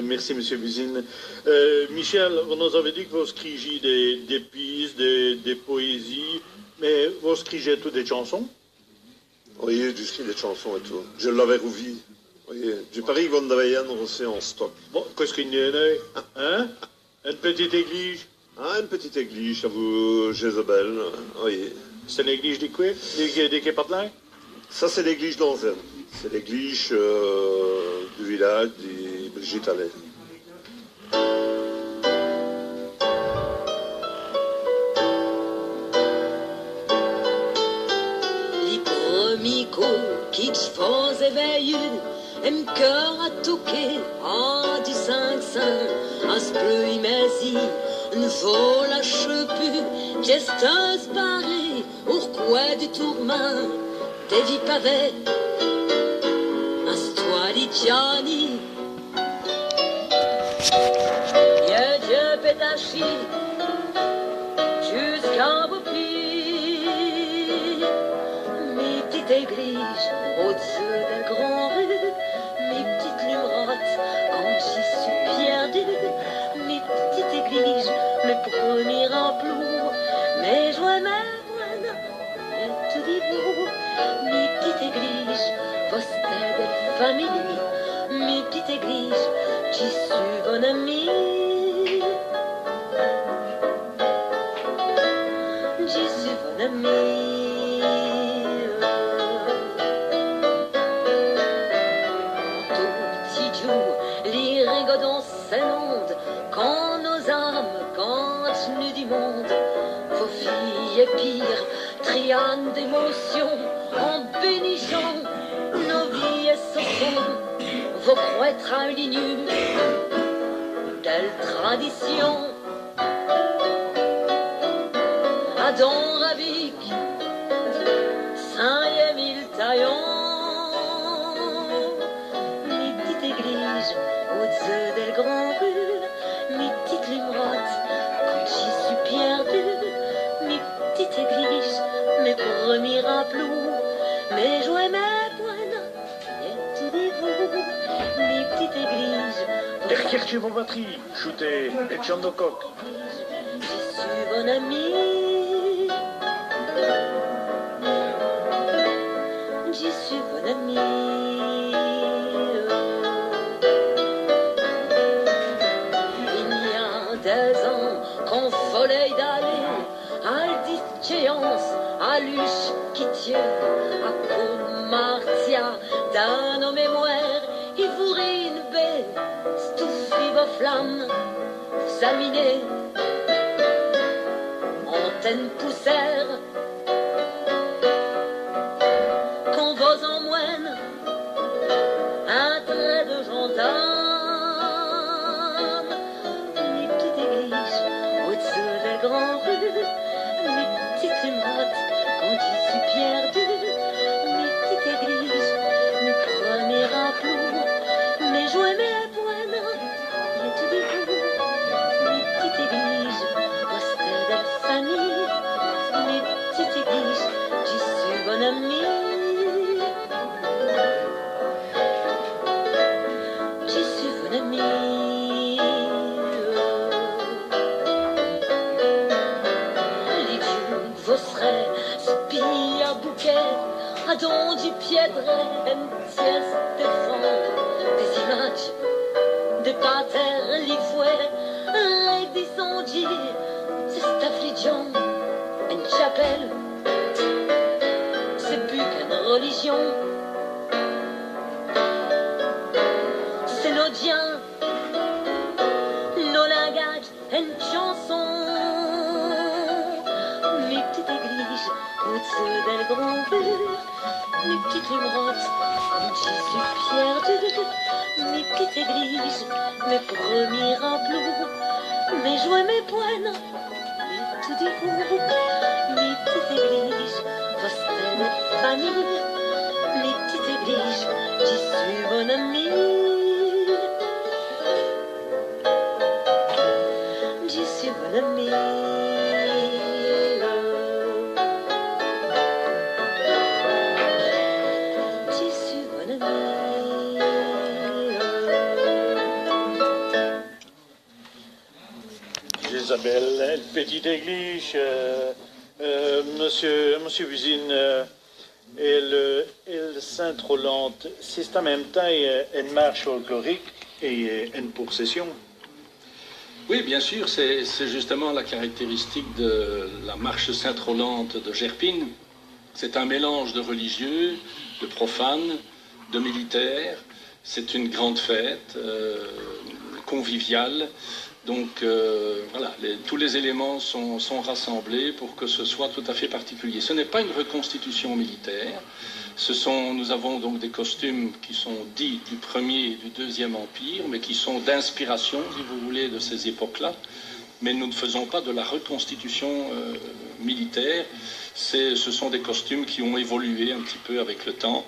Merci, M. Buzine. Michel, vous nous avez dit que vous scrigez des pièces, des poésies, mais vous scrigez toutes des chansons? Oui, du ski des chansons et tout. Je l'avais revu. Oui, du Paris Van Daveyen aussi en stock. Bon, qu'est-ce qu'il y a, hein? Une petite église? Ah, une petite église, à vous, Jézabel. Oui. C'est l'église de quoi? Des Képatelins? Ça, c'est l'église d'Anzen. C'est l'église du village de Brigitte Allais. Kitsch fors éveillé, em cœur à toquer, ah du 5-5, à ce bleu immersi, une vol à cheveux, gesteuse barrée, au coin du tourment, des vies pavées, à ce toit di Gianni, Dieu pétachi, jusqu'à vos pieds, mes petites églises, au-dessus des grands rues, mes petites lumerottes, quand j'y suis perdue, mes petites églises, mes premiers emplois, mes joies, mes moines, et tout dit vous, mes petites églises, vos belles familles, mes petites églises, j'y suis bon ami. J'y suis bon ami. Dans ces mondes, quand nos âmes, quand nu du monde, vos filles et pires, trianes d'émotions, en bénissant nos vies et ce sont vos croix tralignus, telle tradition. Adam Ravic, Saint-Émile Taillon, les petites églises au-dessus des grandes rues, mes petites lumerottes, quand j'y suis perdue, mes petites églises, mes premiers rappelous, mes joies, mes points, et tout dit vous, mes petites églises. Derrière tu vos batteries, shooter et Tchandokok. J'y suis bon ami. J'y suis bon ami. Qu'on soleil d'aller à l'dischéance, à l'huche qui tient, à coup martia, dans nos mémoires, il vous une baie, stouffez vos flammes, vous aminez, antenne poussière, qu'on vous emmoigne, un trait de gendarme. Grand rue, mes petites lumerottes, quand j'y suis perdue, mes petites églises, mes premiers rappelous, mes joies, mes points, et tout des coups, mes petites églises, austères de famille, mes petites églises, j'y suis bon ami. J'y suis bon ami. À don du piedre, une pièce de fond, des images, des patères, l'ivouet, un descendir, c'est affligion, une chapelle, c'est plus qu'une religion, c'est nos diens, nos langages, une chanson, mes petites églises, au-dessus des grands rues. Mes petites lumerottes, quand j'y suis perdue, mes petites églises, mes premiers rappelous, mes joies, mes points, et tout dit vous, mes petites églises, vos de famille, mes petites églises, j'y suis mon ami. J'y suis mon ami. J'y suis mon ami. Isabelle, petite église, monsieur Usine, el Saint-Roland, c'est en même temps une marche folklorique et une procession. Oui, bien sûr, c'est justement la caractéristique de la marche Sainte-Rolande de Gerpine. C'est un mélange de religieux, de profanes, de militaires. C'est une grande fête conviviale. Donc voilà, tous les éléments sont rassemblés pour que ce soit tout à fait particulier. Ce n'est pas une reconstitution militaire. Nous avons donc des costumes qui sont dits du Premier et du Deuxième Empire, mais qui sont d'inspiration, si vous voulez, de ces époques-là. Mais nous ne faisons pas de la reconstitution militaire. Ce sont des costumes qui ont évolué un petit peu avec le temps.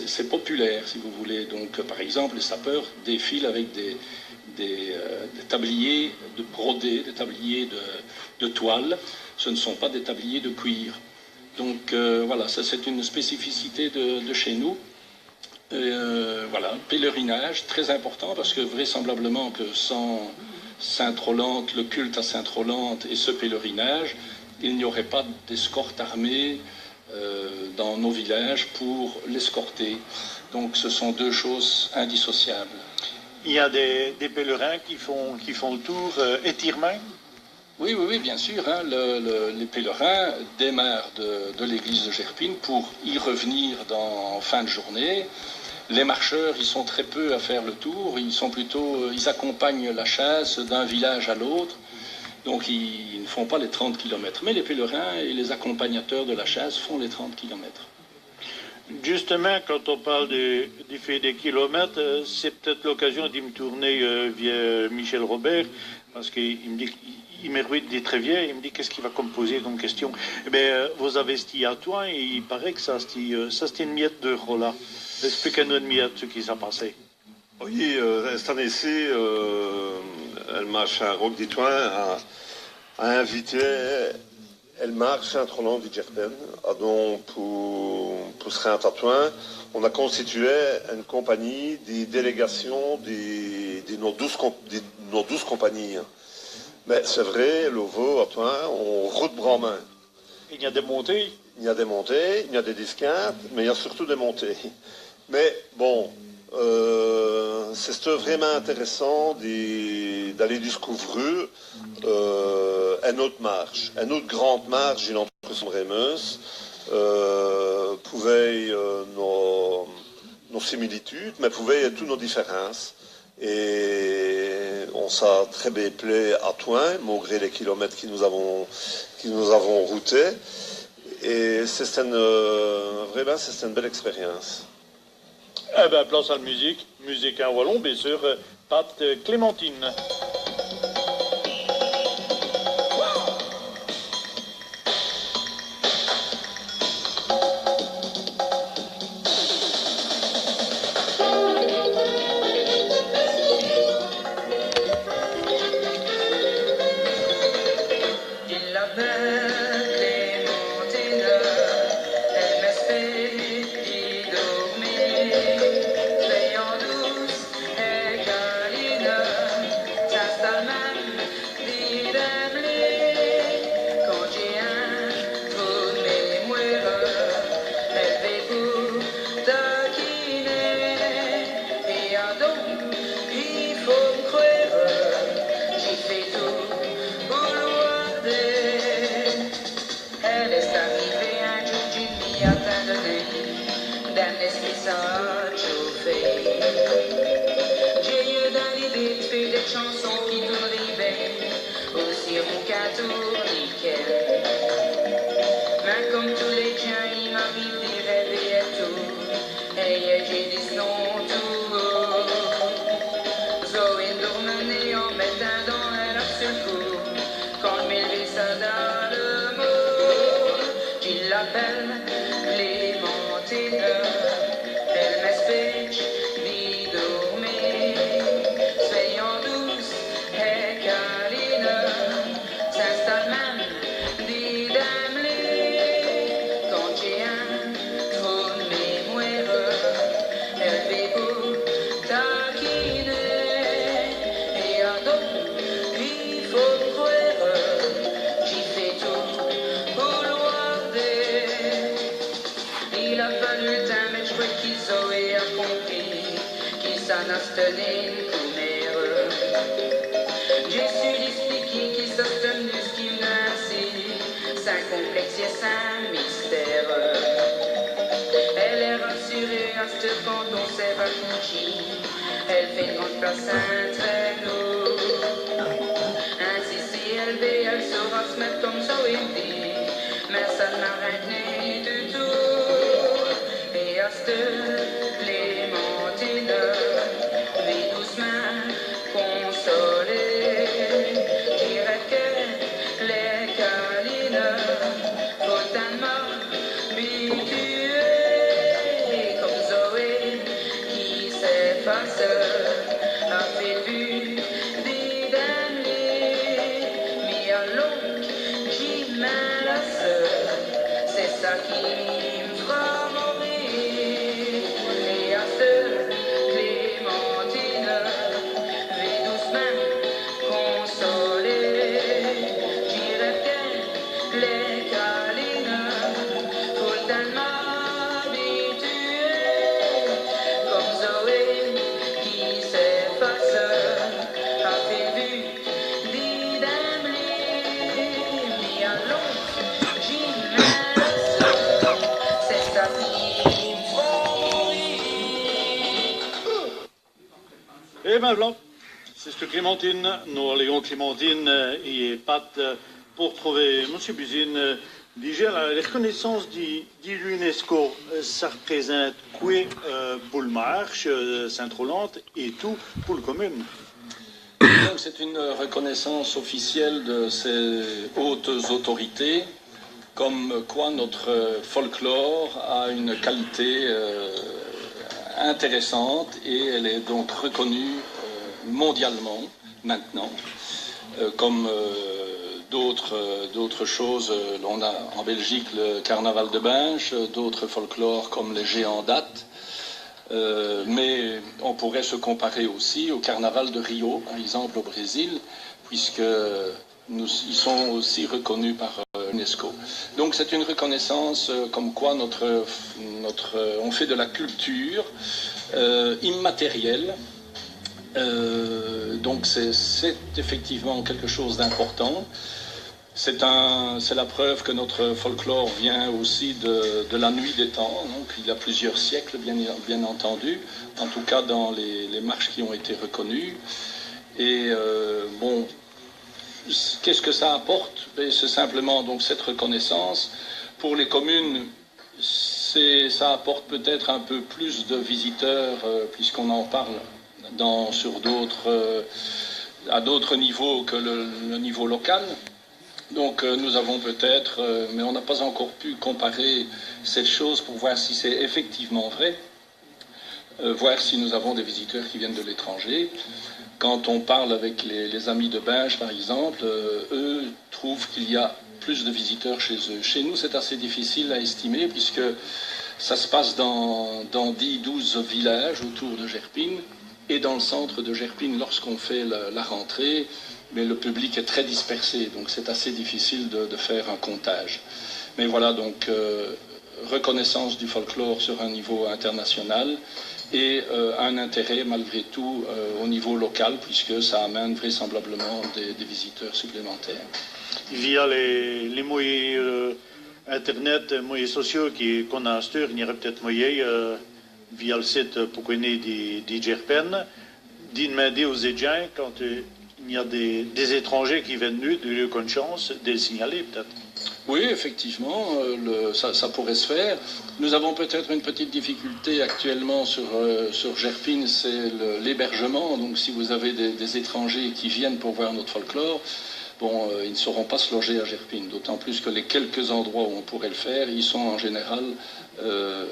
C'est populaire, si vous voulez. Donc, par exemple, les sapeurs défilent avec des tabliers de brodés, des tabliers de toile. Ce ne sont pas des tabliers de cuir. Donc, voilà, ça c'est une spécificité de chez nous. Voilà, pèlerinage, très important, parce que vraisemblablement que sans Sainte-Rolande, le culte à Sainte-Rolande et ce pèlerinage, il n'y aurait pas d'escorte armée dans nos villages pour l'escorter. Donc ce sont deux choses indissociables. Il y a des pèlerins qui font le tour étirement. Oui, bien sûr. Hein, les pèlerins démarrent de l'église de Gerpine pour y revenir en fin de journée. Les marcheurs, ils sont très peu à faire le tour. Ils accompagnent la chasse d'un village à l'autre. Donc ils ne font pas les 30 km. Mais les pèlerins et les accompagnateurs de la chasse font les 30 km. Justement, quand on parle du fait des kilomètres, c'est peut-être l'occasion d'y me tourner via Michel Robert, parce qu'il me dit qu'il m'éruite des très vieux, il me dit qu'est-ce qu'il va composer comme question. Eh bien, vous avez sti à toi, et il paraît que ça c'était une miette de Rolla. Expliquez-nous une miette ce qui s'est passé. Oui, cette année-ci, elle marche à Roc d'Itoin a invité elle marche Saint-Roland du Gerpen. Donc, pour ce Tatouin, on a constitué une compagnie des délégations de nos 12 compagnies. Mais c'est vrai, le veau, à toi, on route Bramain. Il y a des montées. Il y a des montées, il y a des disquintes, mais il y a surtout des montées. Mais bon, c'est vraiment intéressant d'aller découvrir une autre marche, une autre grande marche d'une entreprise Rémeuse, pouvait nos similitudes, mais pouvait toutes nos différences. Et on s'est très bien plaît à Toin, malgré les kilomètres que nous avons routés. Et c'est une belle expérience. Eh bien, place à la musique en wallon, bien sûr, Pat Clémentine. belle Clémentine, elle m'espère d'y dormir. Soyons douces et câlines, s'installe même d'y damer. Quand j'ai un trop de mémoire, elle fait pour taquiner. Et à d'autres, il faut croire, j'y fais tout pour l'ouarder. Il a fallu un mais je crois qu'Isoé a compris qu'il s'en a tenu une commère. J'ai su l'expliquer qu'il s'est tenu ce qu'il n'a ainsi, sans complexe et sans mystère. Elle est rassurée à ce quand on s'est va coucher, elle fait une grande place entre nous. Ainsi si elle veut, elle saura se mettre comme ça et dit, mais ça ne m'arrête ni du tout. Et à ce Clémentine, vit doucement consolée. Dirait que les câlines faut tellement m'habituer. Comme Zoé qui s'efface, a fait vu des damnés. Mais à l'autre, j'y menace, c'est ça qui me fera mourir. Et à ce Clémentine, vais doucement consolée. J'irai que les câlines faut tellement m'habituer. Comme Zoé qui s'efface, a fait vu des damnés. Mais à l'autre, j'y menace, c'est ça qui me fera mourir. Eh ben voilà, c'est ce que Clémentine, nous alléguons Clémentine et Pat pour trouver M. Buzine. Déjà, la reconnaissance de l'UNESCO, ça représente quoi pour le marche, Saint-Roland et tout pour le commune? Donc c'est une reconnaissance officielle de ces hautes autorités, comme quoi notre folklore a une qualité intéressante et elle est donc reconnue mondialement maintenant, comme d'autres choses. On a en Belgique le carnaval de Binche, d'autres folklores comme les géants dattes, mais on pourrait se comparer aussi au carnaval de Rio, par exemple au Brésil, puisque ils sont aussi reconnus par l'UNESCO. Donc c'est une reconnaissance comme quoi on fait de la culture immatérielle. Donc c'est effectivement quelque chose d'important. C'est la preuve que notre folklore vient aussi de la nuit des temps, donc il y a plusieurs siècles bien entendu, en tout cas dans les marches qui ont été reconnues. Et bon, qu'est-ce que ça apporte? C'est simplement donc cette reconnaissance. Pour les communes, ça apporte peut-être un peu plus de visiteurs, puisqu'on en parle à d'autres niveaux que le niveau local. Donc nous avons peut-être, mais on n'a pas encore pu comparer cette chose pour voir si c'est effectivement vrai, voir si nous avons des visiteurs qui viennent de l'étranger. Quand on parle avec les amis de Binche, par exemple, eux trouvent qu'il y a plus de visiteurs chez eux. Chez nous, c'est assez difficile à estimer puisque ça se passe dans 10-12 villages autour de Gerpine et dans le centre de Gerpine lorsqu'on fait la rentrée, mais le public est très dispersé, donc c'est assez difficile de faire un comptage. Mais voilà, donc reconnaissance du folklore sur un niveau international et un intérêt malgré tout au niveau local, puisque ça amène vraisemblablement des visiteurs supplémentaires. Via les moyens Internet, moyens sociaux qu'on a à Stur, il y aurait peut-être moyen, via le site pour connaître des Gerpen, d'y demander aux étudiants quand il y a des étrangers qui viennent de lieu qu'on chance, de le signaler peut-être. Oui, effectivement, ça pourrait se faire. Nous avons peut-être une petite difficulté actuellement sur Gerpine, c'est l'hébergement. Donc si vous avez des étrangers qui viennent pour voir notre folklore, bon, ils ne sauront pas se loger à Gerpine, d'autant plus que les quelques endroits où on pourrait le faire, ils sont en général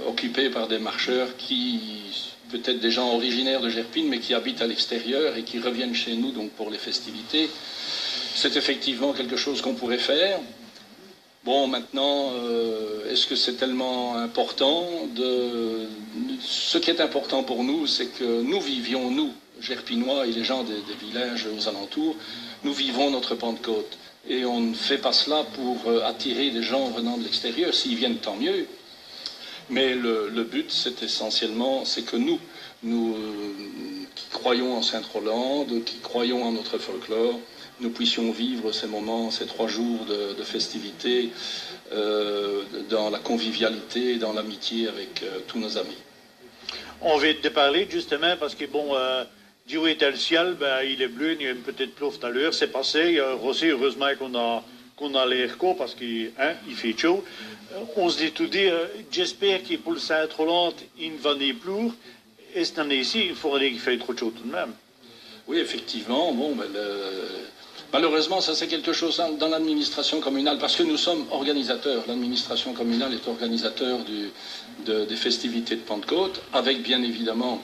occupés par des marcheurs qui, peut-être des gens originaires de Gerpine, mais qui habitent à l'extérieur et qui reviennent chez nous donc pour les festivités. C'est effectivement quelque chose qu'on pourrait faire. Bon, maintenant, est-ce que c'est tellement important Ce qui est important pour nous, c'est que nous vivions, nous, Gerpinois et les gens des villages aux alentours, nous vivons notre Pentecôte. Et on ne fait pas cela pour attirer des gens venant de l'extérieur. S'ils viennent, tant mieux. Mais le but, c'est essentiellement, c'est que nous qui croyons en Sainte-Rolande, qui croyons en notre folklore, nous puissions vivre ces moments, ces 3 jours de festivités, dans la convivialité, dans l'amitié avec tous nos amis. On vient de parler justement parce que bon, Dieu est le ciel, ben, il est bleu, il y a une petite plouf tout à l'heure, c'est passé. Aussi, heureusement qu'on a l'air court parce qu'il fait chaud. On se dit tout dire, j'espère que pour le Sainte-Rolande, il ne va ni plus. Et cette année-ci, il faudrait qu'il fasse trop chaud tout de même. Oui, effectivement. Bon, ben, malheureusement, ça c'est quelque chose dans l'administration communale, parce que nous sommes organisateurs. L'administration communale est organisateur des festivités de Pentecôte, avec bien évidemment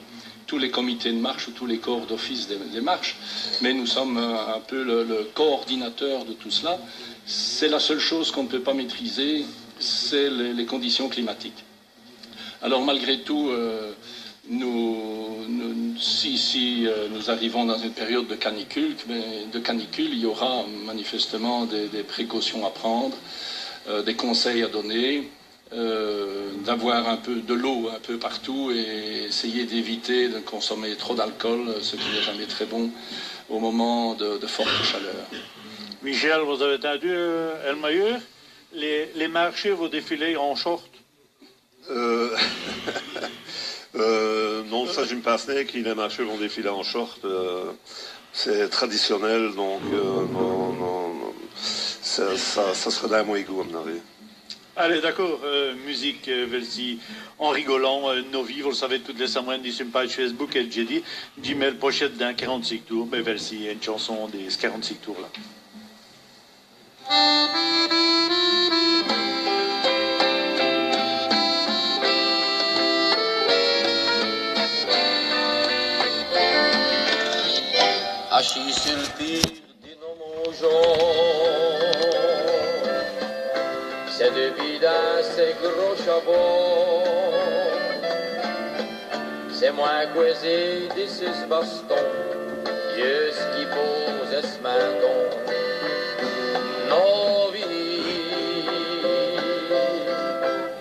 tous les comités de marche ou tous les corps d'office des marches, mais nous sommes un peu le coordinateur de tout cela. C'est la seule chose qu'on ne peut pas maîtriser, c'est les conditions climatiques. Alors malgré tout, si nous arrivons dans une période de canicule, il y aura manifestement des précautions à prendre, des conseils à donner, d'avoir un peu de l'eau un peu partout et essayer d'éviter de consommer trop d'alcool, ce qui n'est jamais très bon au moment de forte chaleur. Michel, vous avez entendu Elmayer? Les marchés vont défiler en short? Non, ça je me passe pas que les marchés vont défiler en short. C'est traditionnel, donc non, ça serait d'un moi égout, à mon avis. Allez, d'accord, musique, Velsi, en rigolant, nos vies, vous le savez, toutes les semaines, sur une page Facebook, et j'ai dit, Jimel pochette d'un 46 tours, mais Velsi, une chanson des 46 tours là. Assis sur le pire des noms gens, c'est de vidin ces gros chabots, c'est moins coisé des 6 bastons, yeux qui posent ce mandon. Non, vie,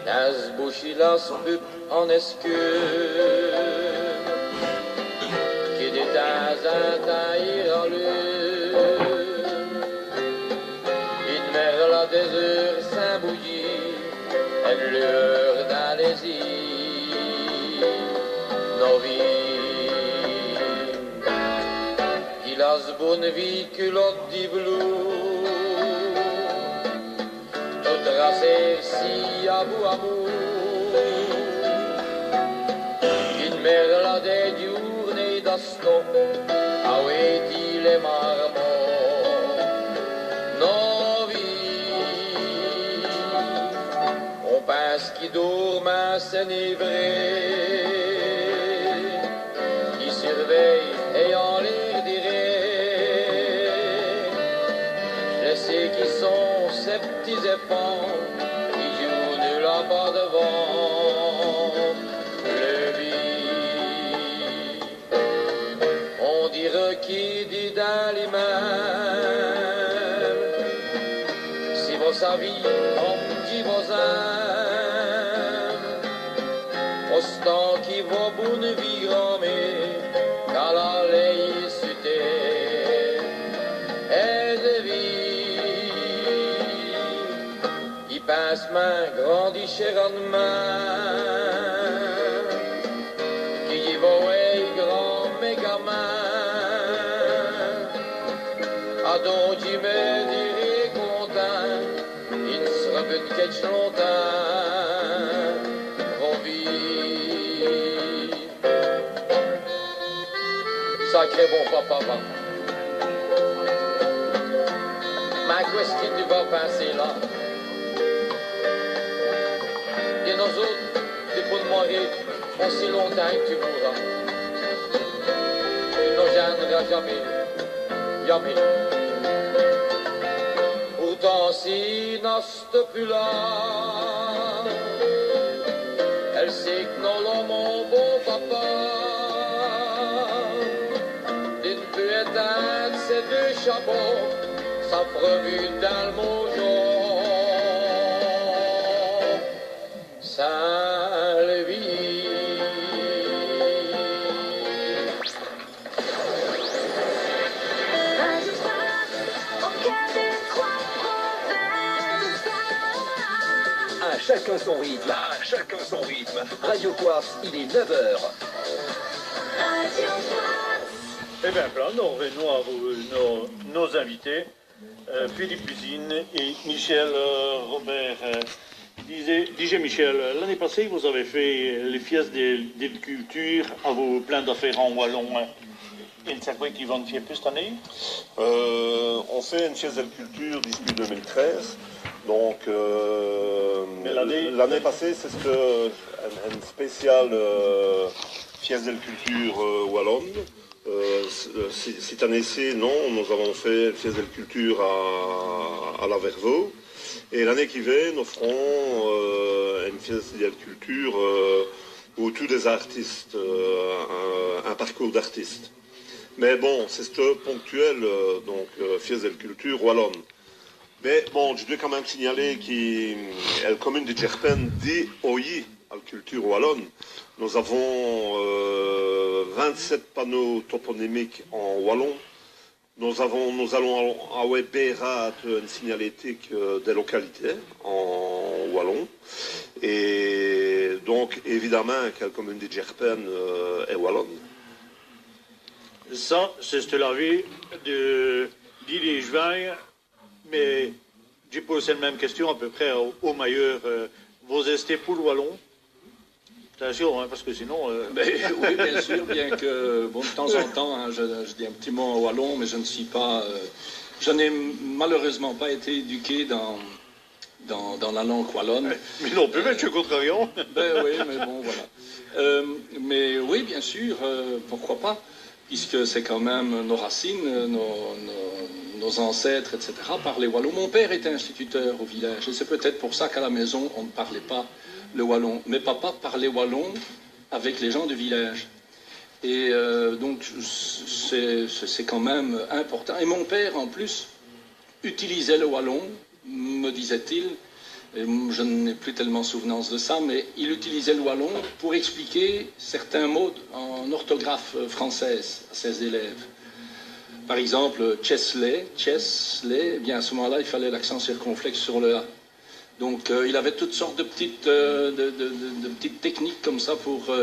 nas bouchilas bup en escure, qui de temps en temps ira l'heure, une mer la désert sans bouillir, elle lueur dans les îles, nos vies, il a ce bonne vie culotte d'Ivelou, tout tracé si à bout amour, une mer la des journées d'aston, ah oui, dit les marmots, nos vies, on pense qu'ils dorment à s'enivrer, qui surveillent et en l'air dirait, je sais qui sont ces petits éponges qui jouent de là-bas devant le vide. On dirait qui dit dans les mains, si vous saviez comme dit vos âmes, autant qui vos bonnes vies mais qu'à la laïcité et de vie, il passe main grandit cher en main, qui y va ouais grand mégamin, à donc il me dirait content, il sera plus de quelque longtemps, vos vies. Sacré bon papa, passer là. Et nous autres, des pour de mourir, aussi longtemps que tu mourras. Tu ne gêneras jamais, jamais. Pourtant, si n'est plus là, elle sait que nous l'avons, mon beau papa. D'une peu éteinte, ces deux chapeaux, ça prévu dans le mojo. Saint-Lévis. Chacun son rythme. Chacun son rythme. Radio Quartz, il est 9h. Eh bien, voilà, nous revenons à nos invités, Philippe Usine et Michel Robert. Disait Michel, l'année passée, vous avez fait les fiestes des cultures à vos plein d'affaires en wallon. Et c'est quoi qui vont faire plus cette année? On fait une fieste de culture d'ici 2013. Donc, l'année passée, c'est une spéciale fieste de culture wallonne. Cette année-ci, non, nous avons fait une fieste de culture à la Vervaux. Et l'année qui vient, nous ferons une fieste de culture autour des artistes, un parcours d'artistes. Mais bon, c'est ponctuel, donc fieste de culture wallonne. Mais bon, je dois quand même signaler que la commune de Djerpen dit oui à la culture wallonne. Nous avons 27 panneaux toponymiques en wallon. Nous allons avoir une signalétique des localités en wallon. Et donc, évidemment, que la commune de Djerpen est wallonne. Ça, c'est la vie de Didier Schwein. Mais j'ai posé la même question à peu près au meilleur. Vous restez pour le wallon? Attention, hein, parce que sinon... Oui, bien sûr, bien que, bon, de temps en temps, hein, je dis un petit mot en wallon, mais je ne suis pas... je n'ai malheureusement pas été éduqué dans la langue wallonne. Mais non plus, mais je suis contrariant. Oui, mais bon, voilà. Mais oui, bien sûr, pourquoi pas, puisque c'est quand même nos racines, nos ancêtres, etc., parlaient wallon. Mon père était instituteur au village, et c'est peut-être pour ça qu'à la maison, on ne parlait pas le wallon. Mais papa parlait wallon avec les gens du village. Et donc, c'est quand même important. Et mon père, en plus, utilisait le wallon, me disait-il, et je n'ai plus tellement souvenance de ça, mais il utilisait le wallon pour expliquer certains mots en orthographe française à ses élèves. Par exemple, Chesley, eh bien à ce moment-là, il fallait l'accent circonflexe sur le A. Donc il avait toutes sortes de petites techniques comme ça pour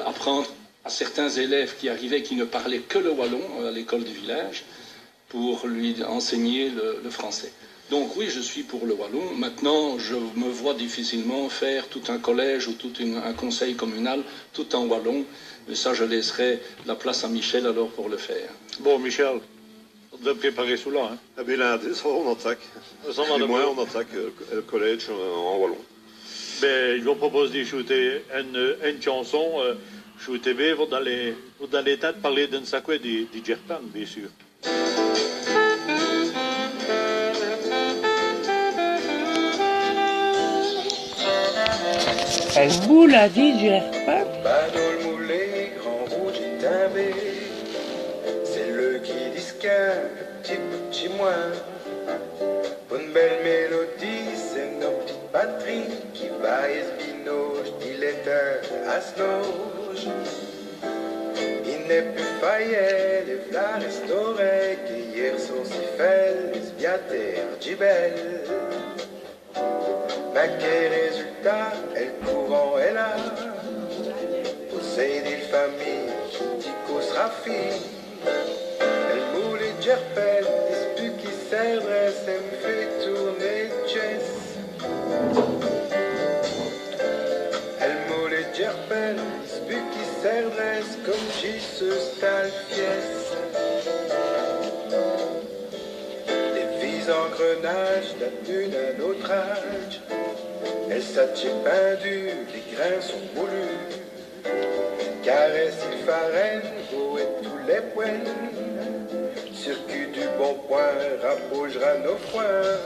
apprendre à certains élèves qui arrivaient, qui ne parlaient que le wallon à l'école du village, pour lui enseigner le français. Donc oui, je suis pour le wallon. Maintenant, je me vois difficilement faire tout un collège ou tout un conseil communal tout en wallon. Mais ça, je laisserai la place à Michel alors pour le faire. Bon, Michel, on doit préparer cela. Hein. Eh bien, lundi, on attaque. Du moins, on attaque le collège en wallon. Ben, je vous propose de shooter une chanson. Shooter B, vous allez peut-être parler d'un sacré de Djerpen, bien sûr. Vous l'a dit, Djerpen? Badol moulé, grand rouge et timbé, c'est le qui disquin, petit moins. Pour une belle mélodie, c'est nos petites batteries qui baillent binoche, diletteur, asnoche. Il n'est plus faillet, les fleurs restaurés, qui hier sont si faibles, les biatères, gibelles. Mais quel résultat, elle courant est là. Possède une famille, Ticos Rafi. Elle moule et Djerpen, dispute qui s'adresse, elle me fait tourner chess. Elle moule et Djerpen, dispute qui s'adresse, comme j'y se stalle pièce. Les Les engrenages datent d'un autre âge. Elle s'attire pendue, les grains sont moulus. Caresse il farine, beau et tous les poings. Circuit du bon point, rapprochera nos foins.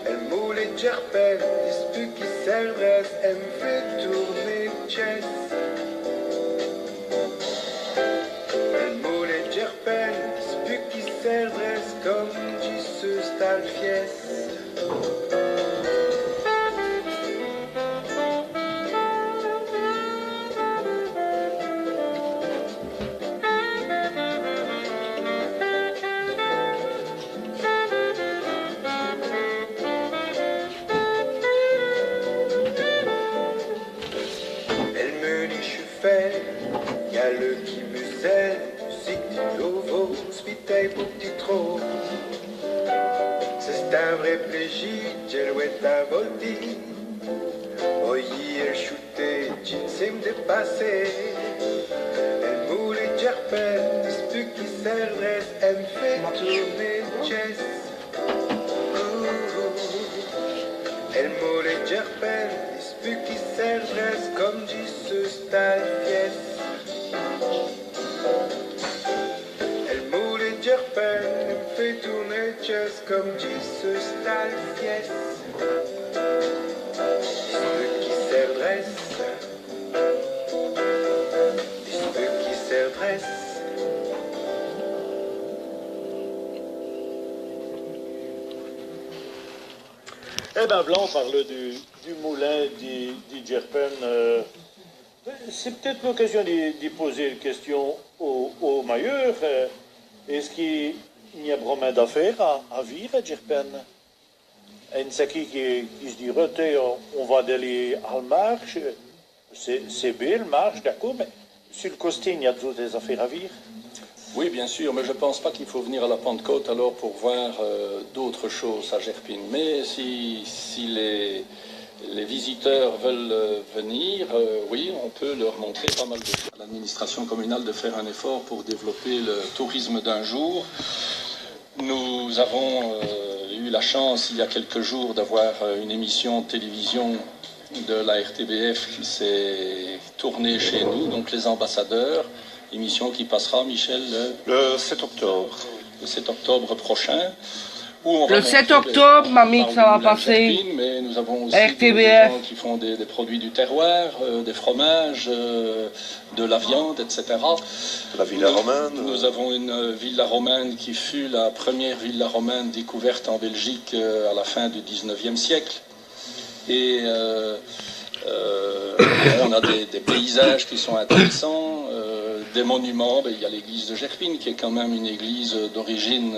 Elle moule et gerpelle, dispute qui s'adresse, elle me fait tourner chess. Elle moule et gerpelle, dispute qui s'adresse, comme dit ce style fiesse. Il y a le qui muselle, musique du nouveau, spitaille pour petit trop. C'est un vrai plaisir, j'ai loué ta voltige. Oyi, elle shooté, jean s'est me dépassé. Elle moule et gerpelle, dispute qui s'adresse, elle me fait tourner chess. Elle moule et gerpelle, dispute qui s'adresse, comme dit ce style fiesse. Elle moule et gerpelle, elle me fait tourner chess, comme dit ce style fiesse. Dispute qui s'adresse, dispute qui s'adresse. Eh bien, Blanc parle du moulin du Gerpen. C'est peut-être l'occasion d'y poser une question aux mailleurs. Est-ce qu'il y a vraiment d'affaires à vivre à Gerpen? Et c'est qui se dit, on va aller à la marche. C'est belle, marche, d'accord, mais sur le costume, il y a d'autres affaires à vivre. Oui, bien sûr, mais je ne pense pas qu'il faut venir à la Pentecôte alors pour voir d'autres choses à Gerpine. Mais si les visiteurs veulent venir, oui, on peut leur montrer pas mal de choses. L'administration communale de faire un effort pour développer le tourisme d'un jour. Nous avons eu la chance, il y a quelques jours, d'avoir une émission de télévision de la RTBF qui s'est tournée chez nous, donc Les Ambassadeurs. Émission qui passera, Michel, le 7 octobre. Le 7 octobre prochain. Où on le 7 octobre, mamie, ça va passer. Gerpine, mais nous avons aussi RTBF. des gens qui font des produits du terroir, des fromages, de la viande, etc. La villa romane. Nous avons une villa romane qui fut la première villa romane découverte en Belgique à la fin du 19e siècle. Et on a des paysages qui sont intéressants, des monuments. Il y a l'église de Gerpine qui est quand même une église d'origine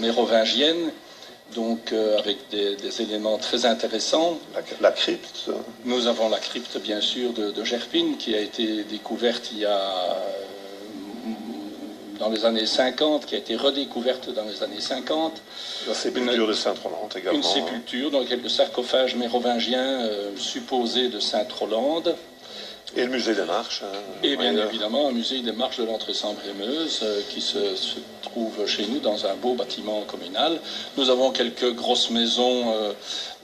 mérovingienne, donc avec des éléments très intéressants. La crypte. Nous avons la crypte bien sûr de Gerpine qui a été découverte il y a dans les années 50, qui a été redécouverte dans les années 50. La sépulture de Sainte-Rolande également. Une sépulture, donc quelques sarcophages mérovingiens supposés de Sainte-Rolande. Et le musée des Marches. Et bien évidemment, un musée des Marches de l'Entrée-Sambre-et-Meuse qui se trouve chez nous dans un beau bâtiment communal. Nous avons quelques grosses maisons,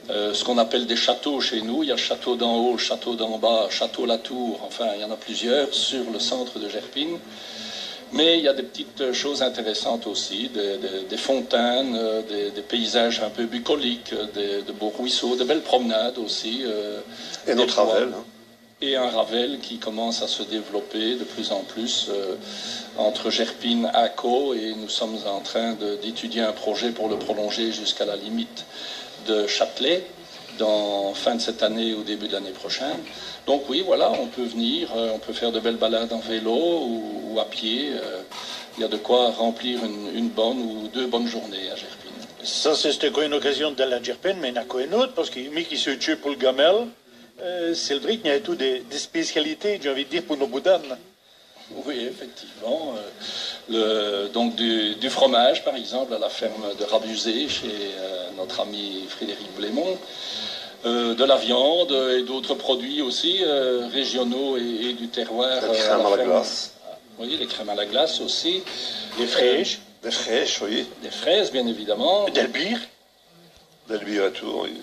ce qu'on appelle des châteaux chez nous. Il y a château d'en haut, château d'en bas, château Latour, enfin il y en a plusieurs sur le centre de Gerpine. Mais il y a des petites choses intéressantes aussi, des fontaines, des paysages un peu bucoliques, de beaux ruisseaux, de belles promenades aussi. Et notre Ravel. Et un Ravel qui commence à se développer de plus en plus entre Gerpine et Acco, et nous sommes en train d'étudier un projet pour le prolonger jusqu'à la limite de Châtelet, dans fin de cette année ou début de l'année prochaine. Donc oui, voilà, on peut venir, on peut faire de belles balades en vélo ou à pied. Il y a de quoi remplir une bonne ou deux bonnes journées à Gerpine. Ça, c'était une occasion d'aller à Gerpine, mais il n'y en a qu'une autre, parce qu'il y a qui se tue pour le gamel. C'est le vrai qu'il y a tout des spécialités, j'ai envie de dire, pour nos boudanes. Oui, effectivement. Donc du fromage, par exemple, à la ferme de Rabusé, chez notre ami Frédéric Blémont. De la viande et d'autres produits aussi, régionaux et du terroir. La crème à la glace. Oui, les crèmes à la glace aussi. Les fraîches. Des fraises, oui. Des fraises, bien évidemment. Del bière. Del bière et tout, oui.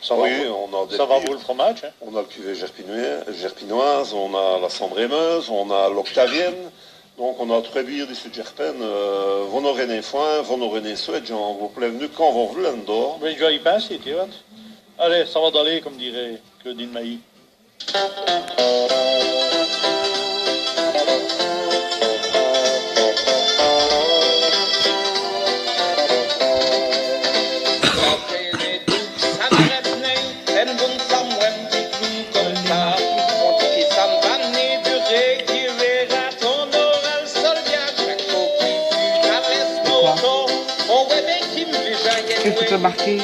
Ça oui, va, on a des ça va bières. pour le fromage. Hein. On a le cuvée gerpinoise, on a la Sambre-Meuse, on a l'Octavienne. Donc on a trois bières d'ici de Gerpen. Vous n'aurez ni foin, vous n'aurez ni souhait, j'en vous prévenu quand vous voulez d'or. Oui, je vais y passer, tu vois. Allez, ça va d'aller, comme dirait Claudine Mailly. Qu'est-ce que tu peux marquer?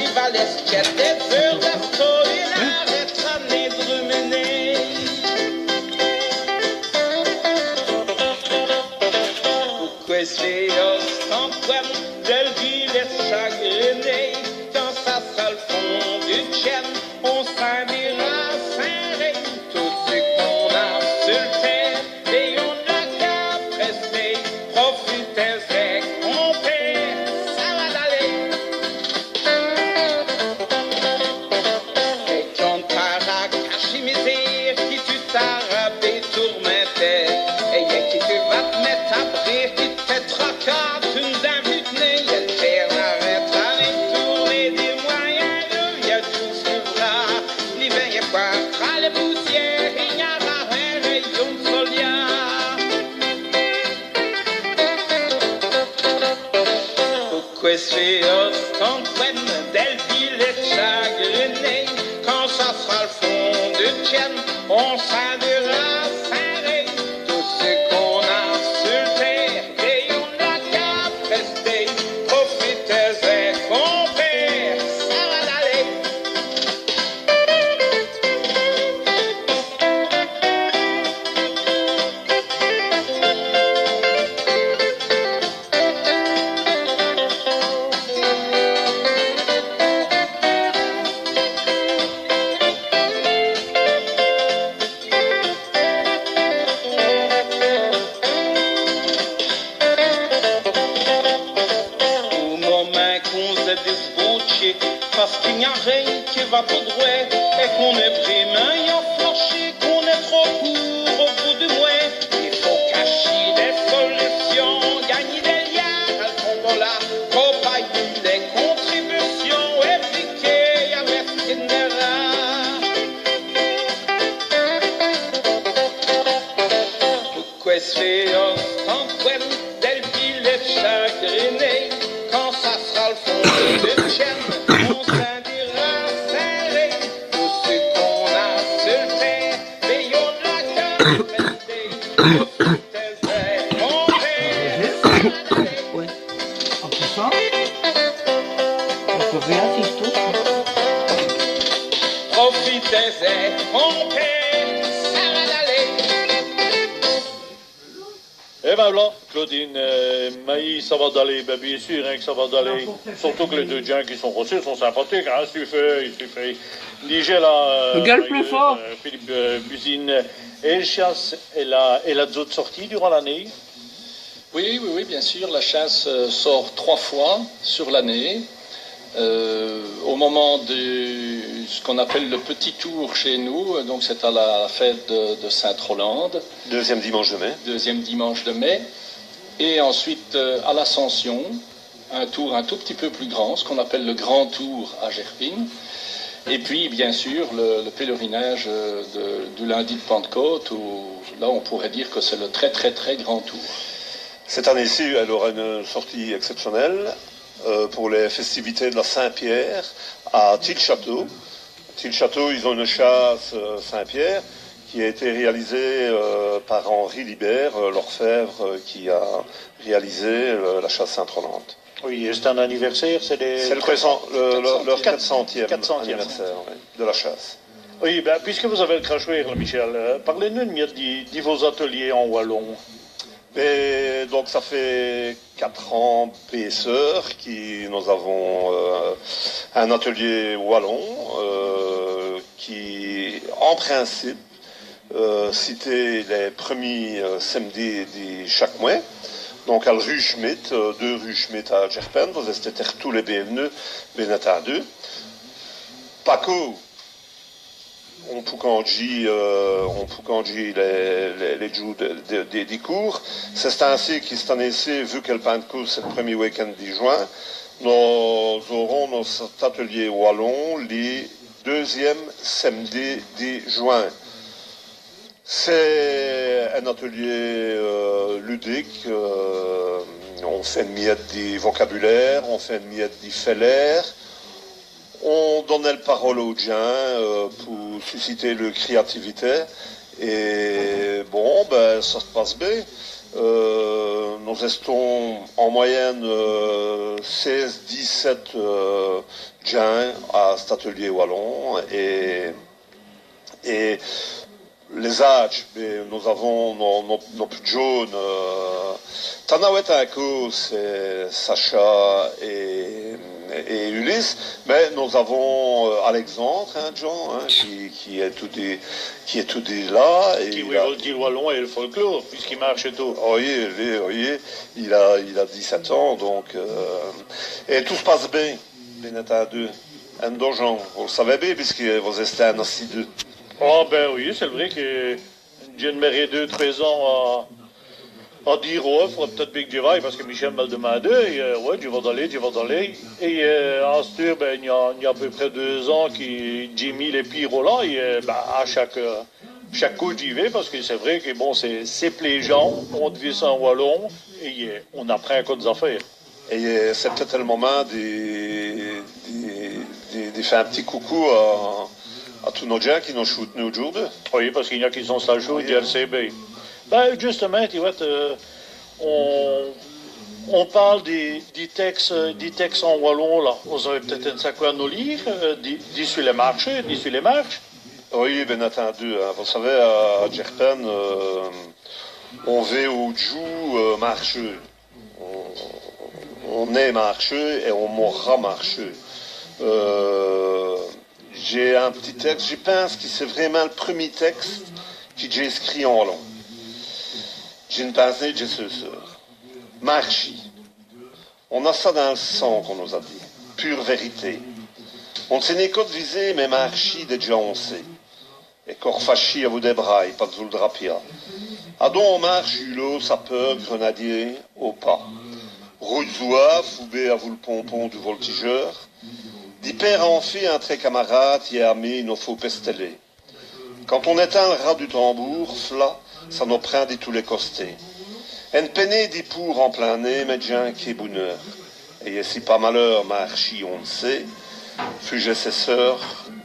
Eh ben voilà, Claudine, Maïs, ça va d'aller, ben bien sûr hein, que ça va d'aller. Surtout que les deux gens qui sont reçus sont sympathiques, hein, suffit. Déjà là, gueule plus fort. Philippe Buzine, et chasse, elle a d'autres sorties durant l'année? Oui, bien sûr, la chasse sort 3 fois sur l'année. Au moment de ce qu'on appelle le petit tour chez nous, donc c'est à la fête de Sainte-Rolande. Deuxième dimanche de mai. Deuxième dimanche de mai. Et ensuite à l'Ascension, un tour un tout petit peu plus grand, ce qu'on appelle le grand tour à Gerpine. Et puis bien sûr le pèlerinage du lundi de Pentecôte, où là on pourrait dire que c'est le très très très grand tour. Cette année-ci, elle aura une sortie exceptionnelle. Pour les festivités de la Saint-Pierre à Tilchâteau. Tilchâteau, ils ont une chasse Saint-Pierre qui a été réalisée par Henri Libert, l'orfèvre qui a réalisé la chasse Sainte-Rolande. Oui, et c'est un anniversaire, c'est leur 400e anniversaire de la chasse. Oui, ben, puisque vous avez le crachoir, Michel, parlez-nous de vos ateliers en wallon. Et donc ça fait 4 ans, PSR, nous avons un atelier wallon qui, en principe, citait les premiers samedis de chaque mois. Donc, à rue Schmidt, 2 rue Schmidt à Gerpen, vous êtes tous les bienvenus, Benetadu. Paco, on pukanji les jours des cours. C'est ainsi qu'il s'est annonce, vu qu'elle peint de cours, c'est le premier week-end de juin. Nous aurons notre atelier wallon les 2e samedi de juin. C'est un atelier ludique. On fait une miette de vocabulaire, on fait une miette de fellaire. On donnait la parole aux gens pour susciter leur créativité. Et bon, ben, ça se passe bien. Nous restons en moyenne 16-17 gens à cet atelier wallon. Et les âges, nous avons nos plus jeunes. Tanawetako, c'est Sacha et Ulysse, mais nous avons Alexandre, Jean, qui est tout là. Et qui dit le wallon et le folklore, puisqu'il marche tout. Oui, il a 17 ans, donc... et tout se passe bien, Benetadu. Un donjon, vous le savez bien, puisque vous êtes un assidus. Oh ben oui, c'est vrai que j'ai demandé 2-3 ans à dire, il faudrait peut-être bien que j'y aille parce que Michel m'a demandé, et ouais, j'y vais d'aller. Et en ce temps, ben, il y a à peu près 2 ans que j'ai mis les pyros là, et ben, à chaque coup j'y vais parce que c'est vrai que bon, c'est plaisant, on devient ça en wallon, et on apprend à quoi des affaires. Et c'est peut-être le moment de faire un petit coucou à tous nos gens qui nous shootent aujourd'hui. Oui, parce qu'il y en a qui sont sur le RCB. Ben, justement, tu vois, on parle des textes en wallon, là. Vous avez peut-être un sac à nous lire, d'ici les marches. Oui, bien entendu. Hein. Vous savez, à Gerpen, on va au jour marcheux. On est marcheux et on mourra marcheux. J'ai un petit texte, je pense que c'est vraiment le premier texte que j'ai écrit en wallon. J'ai une pensée, j'ai ce soeur. Marchi. On a ça dans le sang qu'on nous a dit. Pure vérité. On ne sait ni quoi de viser, mais marchi déjà on sait. Et corfachi à vous des brailles, pas de vous le drapia. Adon on marche, hulot, sapeur, grenadier, au pas. Rouzoua, foubé à vous le pompon du voltigeur. D'hyper en fait un très camarade y a armé nos faux pestelés. Quand on éteint le rat du tambour, fla, ça nous prend de tous les costés. En peine dit pour en plein nez, mais bien qui est bonheur. Et si pas malheur, marchi, on le sait, fugé ses sœurs,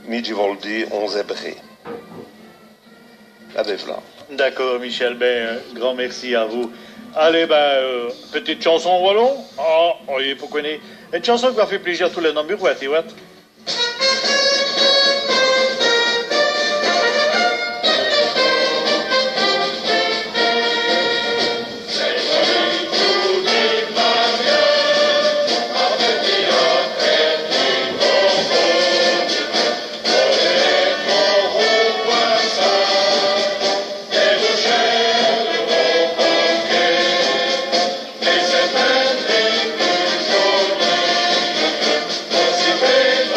midi voldi, on zébré. Allez, voilà. D'accord, Michel, ben, grand merci à vous. Allez, ben, petite chanson wallon. Ah, oui, vous connaissez. Une chanson qui va faire plaisir à tous les nombres, ouais, tu vois. Hey!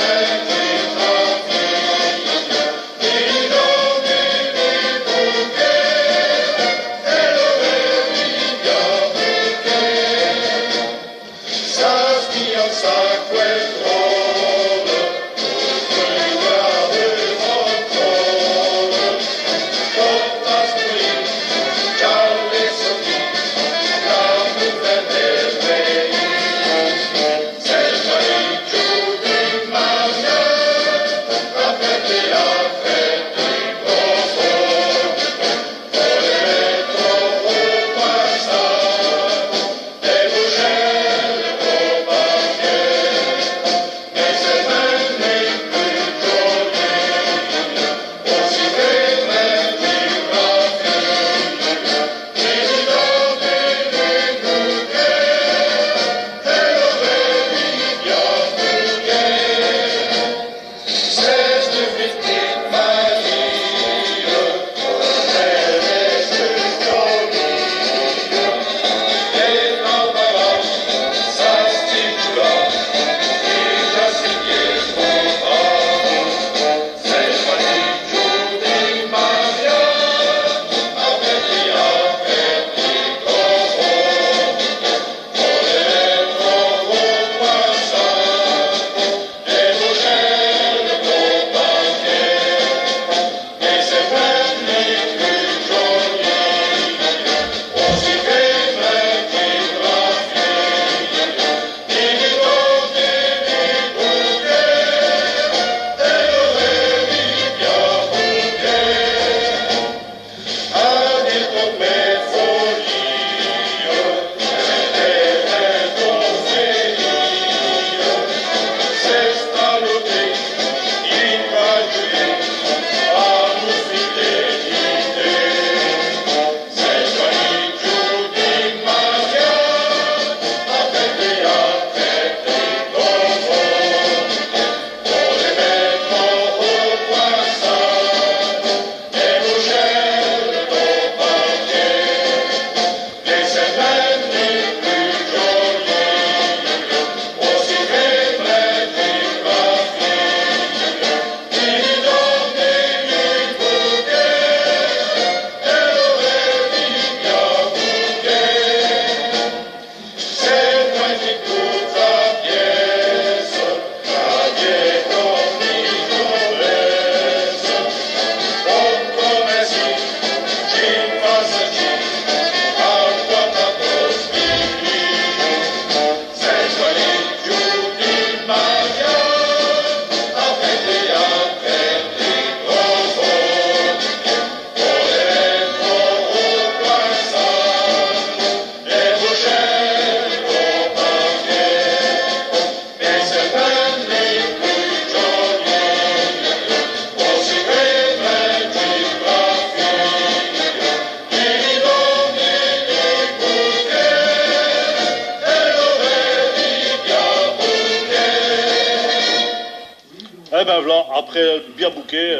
après bien bouquet,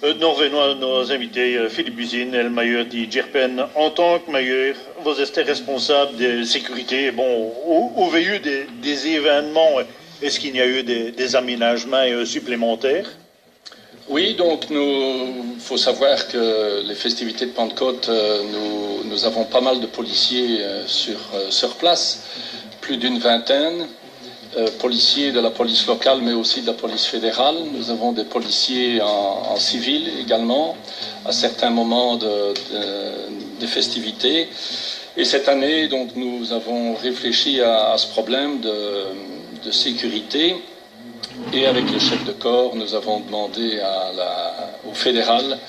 nous revenons à nos invités, Philippe Buzine et le maillot de Gerpen. En tant que maillot, vous êtes responsable de sécurité. Bon, où il y a eu des événements, est-ce qu'il y a eu des aménagements supplémentaires? Oui, donc il faut savoir que les festivités de Pentecôte, nous avons pas mal de policiers sur place, plus d'une vingtaine. Policiers de la police locale, mais aussi de la police fédérale. Nous avons des policiers en civil également, à certains moments des festivités. Et cette année, donc, nous avons réfléchi à ce problème de sécurité. Et avec le chef de corps, nous avons demandé au fédéral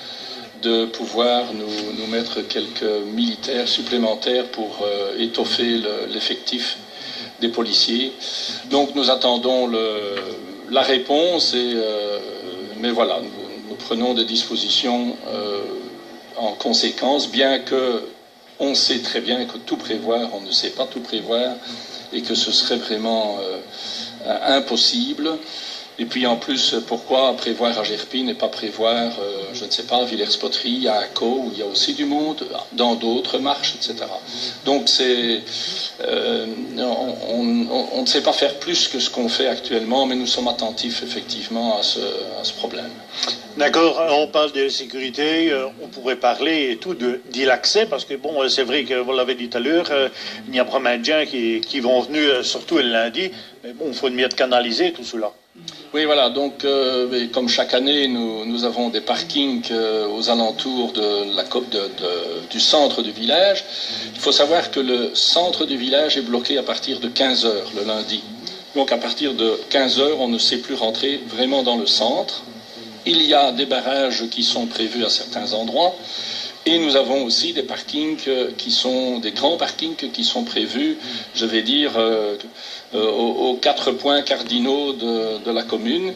de pouvoir nous mettre quelques militaires supplémentaires pour étoffer l'effectif des policiers. Donc nous attendons la réponse, mais voilà, nous prenons des dispositions en conséquence, bien que on sait très bien que tout prévoir, on ne sait pas tout prévoir, et que ce serait vraiment impossible. Et puis en plus, pourquoi prévoir à Gerpine et pas prévoir, je ne sais pas, à Villers-Poterie, à Acco, où il y a aussi du monde, dans d'autres marches, etc. Donc on ne sait pas faire plus que ce qu'on fait actuellement, mais nous sommes attentifs effectivement à ce problème. D'accord, on parle de sécurité, on pourrait parler et tout d'accès, parce que bon, c'est vrai que vous l'avez dit tout à l'heure, il y a pas mal de gens qui vont venir, surtout le lundi, mais bon, il faut mieux canaliser tout cela. Oui, voilà, donc comme chaque année, nous avons des parkings aux alentours du centre du village. Il faut savoir que le centre du village est bloqué à partir de 15h le lundi. Donc à partir de 15h, on ne sait plus rentrer vraiment dans le centre. Il y a des barrages qui sont prévus à certains endroits. Et nous avons aussi des parkings des grands parkings qui sont prévus, je vais dire, aux 4 points cardinaux de la commune.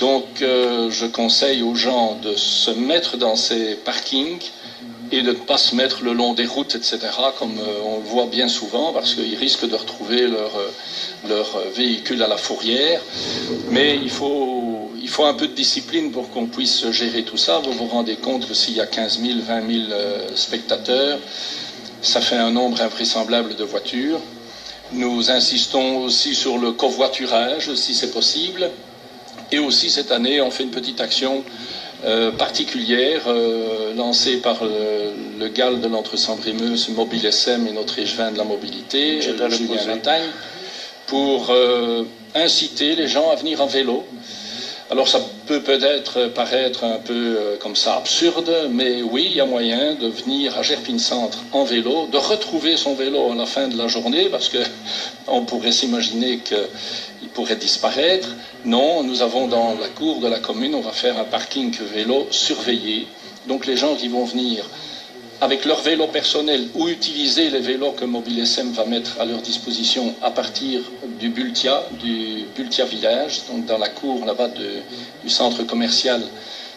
Donc je conseille aux gens de se mettre dans ces parkings et de ne pas se mettre le long des routes, etc., comme on le voit bien souvent, parce qu'ils risquent de retrouver leur véhicule à la fourrière. Mais il faut un peu de discipline pour qu'on puisse gérer tout ça. Vous vous rendez compte que s'il y a 15 000, 20 000 spectateurs, ça fait un nombre invraisemblable de voitures. Nous insistons aussi sur le covoiturage, si c'est possible. Et aussi, cette année, on fait une petite action particulière lancée par le GAL de l'Entre-Sambre-et-Meuse, Mobile SM et notre échevin de la mobilité, Julien Latagne, pour inciter les gens à venir en vélo. Alors ça peut peut-être paraître un peu comme ça absurde, mais oui, il y a moyen de venir à Gerpine Centre en vélo, de retrouver son vélo à la fin de la journée, parce que on pourrait s'imaginer qu'il pourrait disparaître. Non, nous avons dans la cour de la commune, on va faire un parking vélo surveillé. Donc les gens qui vont venir avec leur vélo personnel ou utiliser les vélos que Mobile SM va mettre à leur disposition à partir du Bultia Village, donc dans la cour là-bas du centre commercial,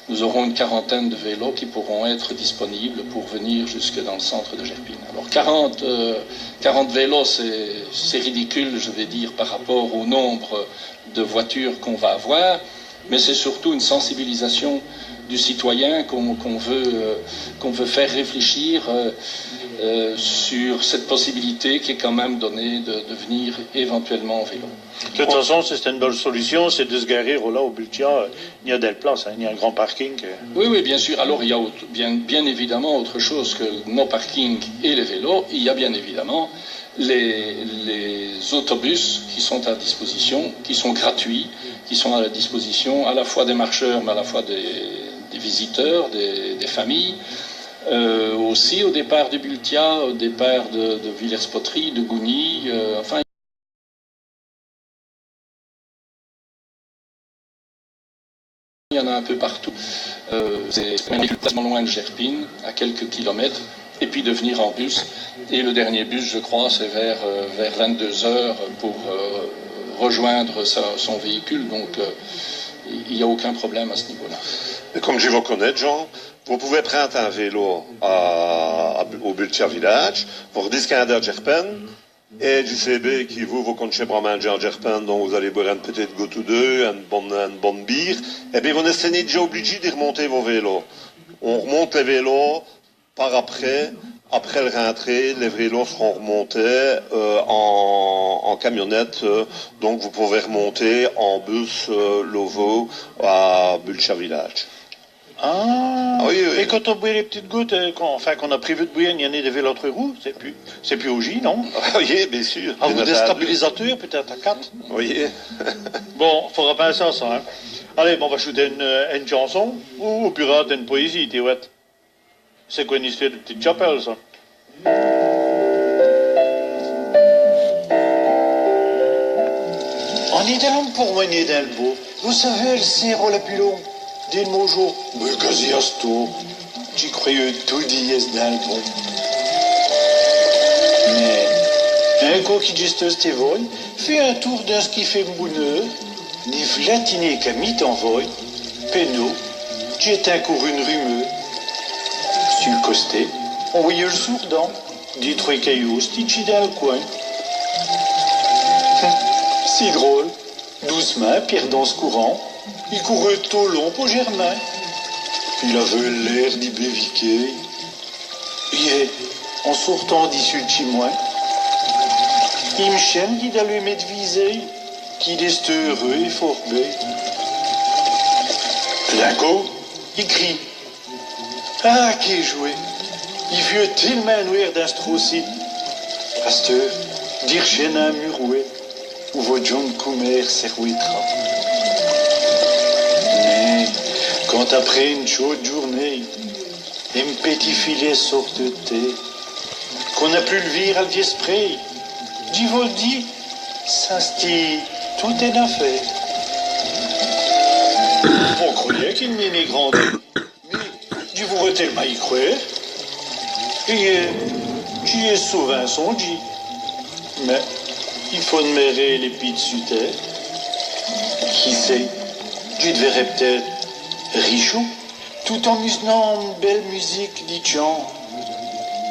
nous aurons une quarantaine de vélos qui pourront être disponibles pour venir jusque dans le centre de Gerpine. Alors 40 vélos, c'est ridicule, je vais dire, par rapport au nombre de voitures qu'on va avoir, mais c'est surtout une sensibilisation du citoyen qu'on veut faire réfléchir sur cette possibilité qui est quand même donnée de venir éventuellement en vélo. De toute façon, c'est une bonne solution, c'est de se garer là au Bultia. Il y a des places, il y a un grand parking. Oui, bien sûr. Alors, il y a bien évidemment autre chose que nos parkings et les vélos. Il y a bien évidemment les autobus qui sont à disposition, qui sont gratuits, qui sont à la disposition à la fois des marcheurs, mais à la fois des visiteurs, des familles. Aussi au départ du Bultia, au départ de Villers-Poterie, de Gouny, enfin. Il y en a un peu partout. C'est tellement loin de Gerpine, à quelques kilomètres, et puis de venir en bus. Et le dernier bus, je crois, c'est vers 22h pour rejoindre son véhicule. Donc, il n'y a aucun problème à ce niveau-là. Comme je vous connais, Jean, vous pouvez prendre un vélo au Bultia Village, pour 10 à Gerpen, Et du CB qui vous connaissez vraiment un gerpen, donc vous allez boire une petite goutte ou deux, une bonne bière. Et puis vous n'êtes déjà obligé de remonter vos vélos. On remonte les vélos par après le rentrée, les vélos seront remontés en camionnette, donc vous pouvez remonter en bus Lovo à Bulcha Village. Ah, oui. Et quand on boit les petites gouttes, qu'on a prévu de boire, il y en a des vélos roues, c'est plus au J, non? Oui, bien sûr. Ah, vous des stabilisateurs, peut-être à 4? Oui. Bon, il faudra penser à ça, hein. Allez, bon, on va shooter une chanson, ou au pirate une poésie, Théouette. C'est quoi une histoire de petite chapelle, ça? On est dans le pour mener dans le beau. Vous savez, le sirop la plus long. Dis le mot jour. Mais quasi à ce tour. J'y croyais tout dies dans le bon. Mais, un coup qui juste Steve fait un tour d'un ce qui fait mouneux. Ni vlatiner qu'à mi-t'envoie. Pénaud. J'ai un couru une rumeux. Sur le costé, on voyait le sourdant. Dit trois cailloux, stitché dans le coin. Si drôle. Doucement, Pierre dans ce courant, il courait tout long pour Germain. Il avait l'air d'y béviquer. Et, en sortant d'issue de chez moi, il me chaîne dit d'allumer de viser, qu'il est heureux et fort bé. Tout d'un coup, il crie. Ah, qui est joué. Il vieux tellement noir d'un strossi. Pasteur, dire chaîne un murouet. Où votre John Coumer serrouitra. Mais, quand après une chaude journée, un petit filet sort de thé, qu'on a pu le vire à l'esprit, d'y vol dit, ça se dit, tout est affaire. On croyait qu'il n'y n'est grand, mais d'y vous retellement y croire, et j'y ai souvent son dit. Mais, il faut admirer les pieds dessus terre. Qui sait, tu devrais peut-être richou, tout en muselant une belle musique dit chant.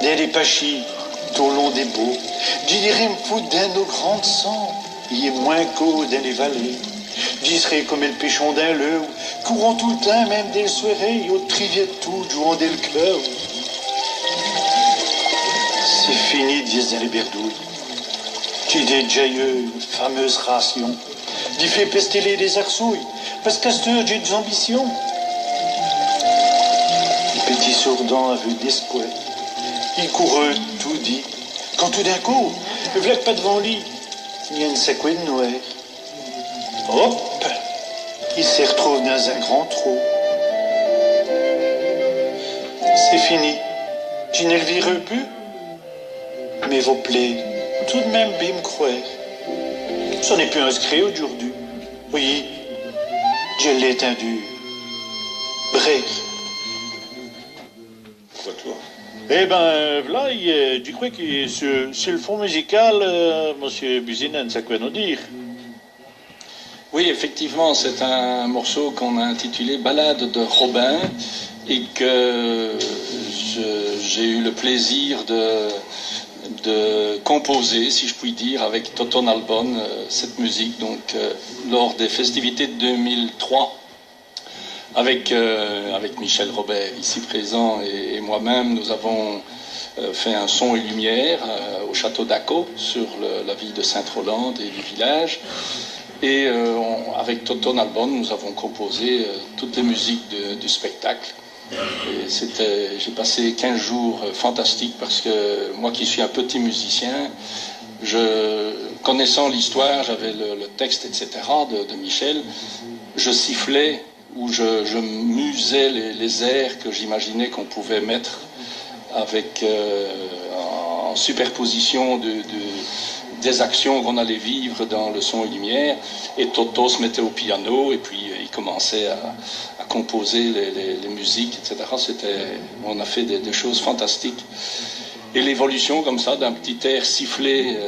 Dans les pachis, tout au long des beaux, tu dirais me foutre d'un nos grands sangs, il est moins qu'au dans les vallées. Tu serais comme le péchon d'un leu, courant tout le temps, même dès le soirée, au trivier tout, jouant dès le cœur. C'est fini, disent dans les berdouilles. Tu dis déjà eu une fameuse ration, d'y fait pesteler des arsouilles, parce qu'à cette heure j'ai des ambitions. Le petit sourdant avait d'espoir, il courait tout dit, quand tout d'un coup, le vlac pas devant lui, il y a une secouée de noir. Hop, il s'est retrouvé dans un grand trou. C'est fini, tu ne le vireras plus, mais vos plaies, tout de même, bien me croire. Ça n'est plus inscrit aujourd'hui. Oui, je l'ai étendu. Break. Eh ben, là, tu crois que sur le fond musical, monsieur Buzinen, ça quoi nous dire? Oui, effectivement, c'est un morceau qu'on a intitulé Ballade de Robin et que j'ai eu le plaisir de composer, si je puis dire, avec Toto Nalbon, cette musique, donc lors des festivités de 2003, avec Michel Robert, ici présent, et moi-même, nous avons fait un son et lumière au château d'Acco, sur la ville de Sainte-Rolande et du village. Et avec Toto Nalbon, nous avons composé toutes les musiques du spectacle. J'ai passé 15 jours fantastiques parce que moi qui suis un petit musicien, connaissant l'histoire, j'avais le texte, etc. de Michel, je sifflais ou je musais les airs que j'imaginais qu'on pouvait mettre avec en superposition des actions qu'on allait vivre dans le son et lumière, et Toto se mettait au piano et puis il commençait à composer les musiques, etc. On a fait des choses fantastiques. Et l'évolution comme ça d'un petit air sifflé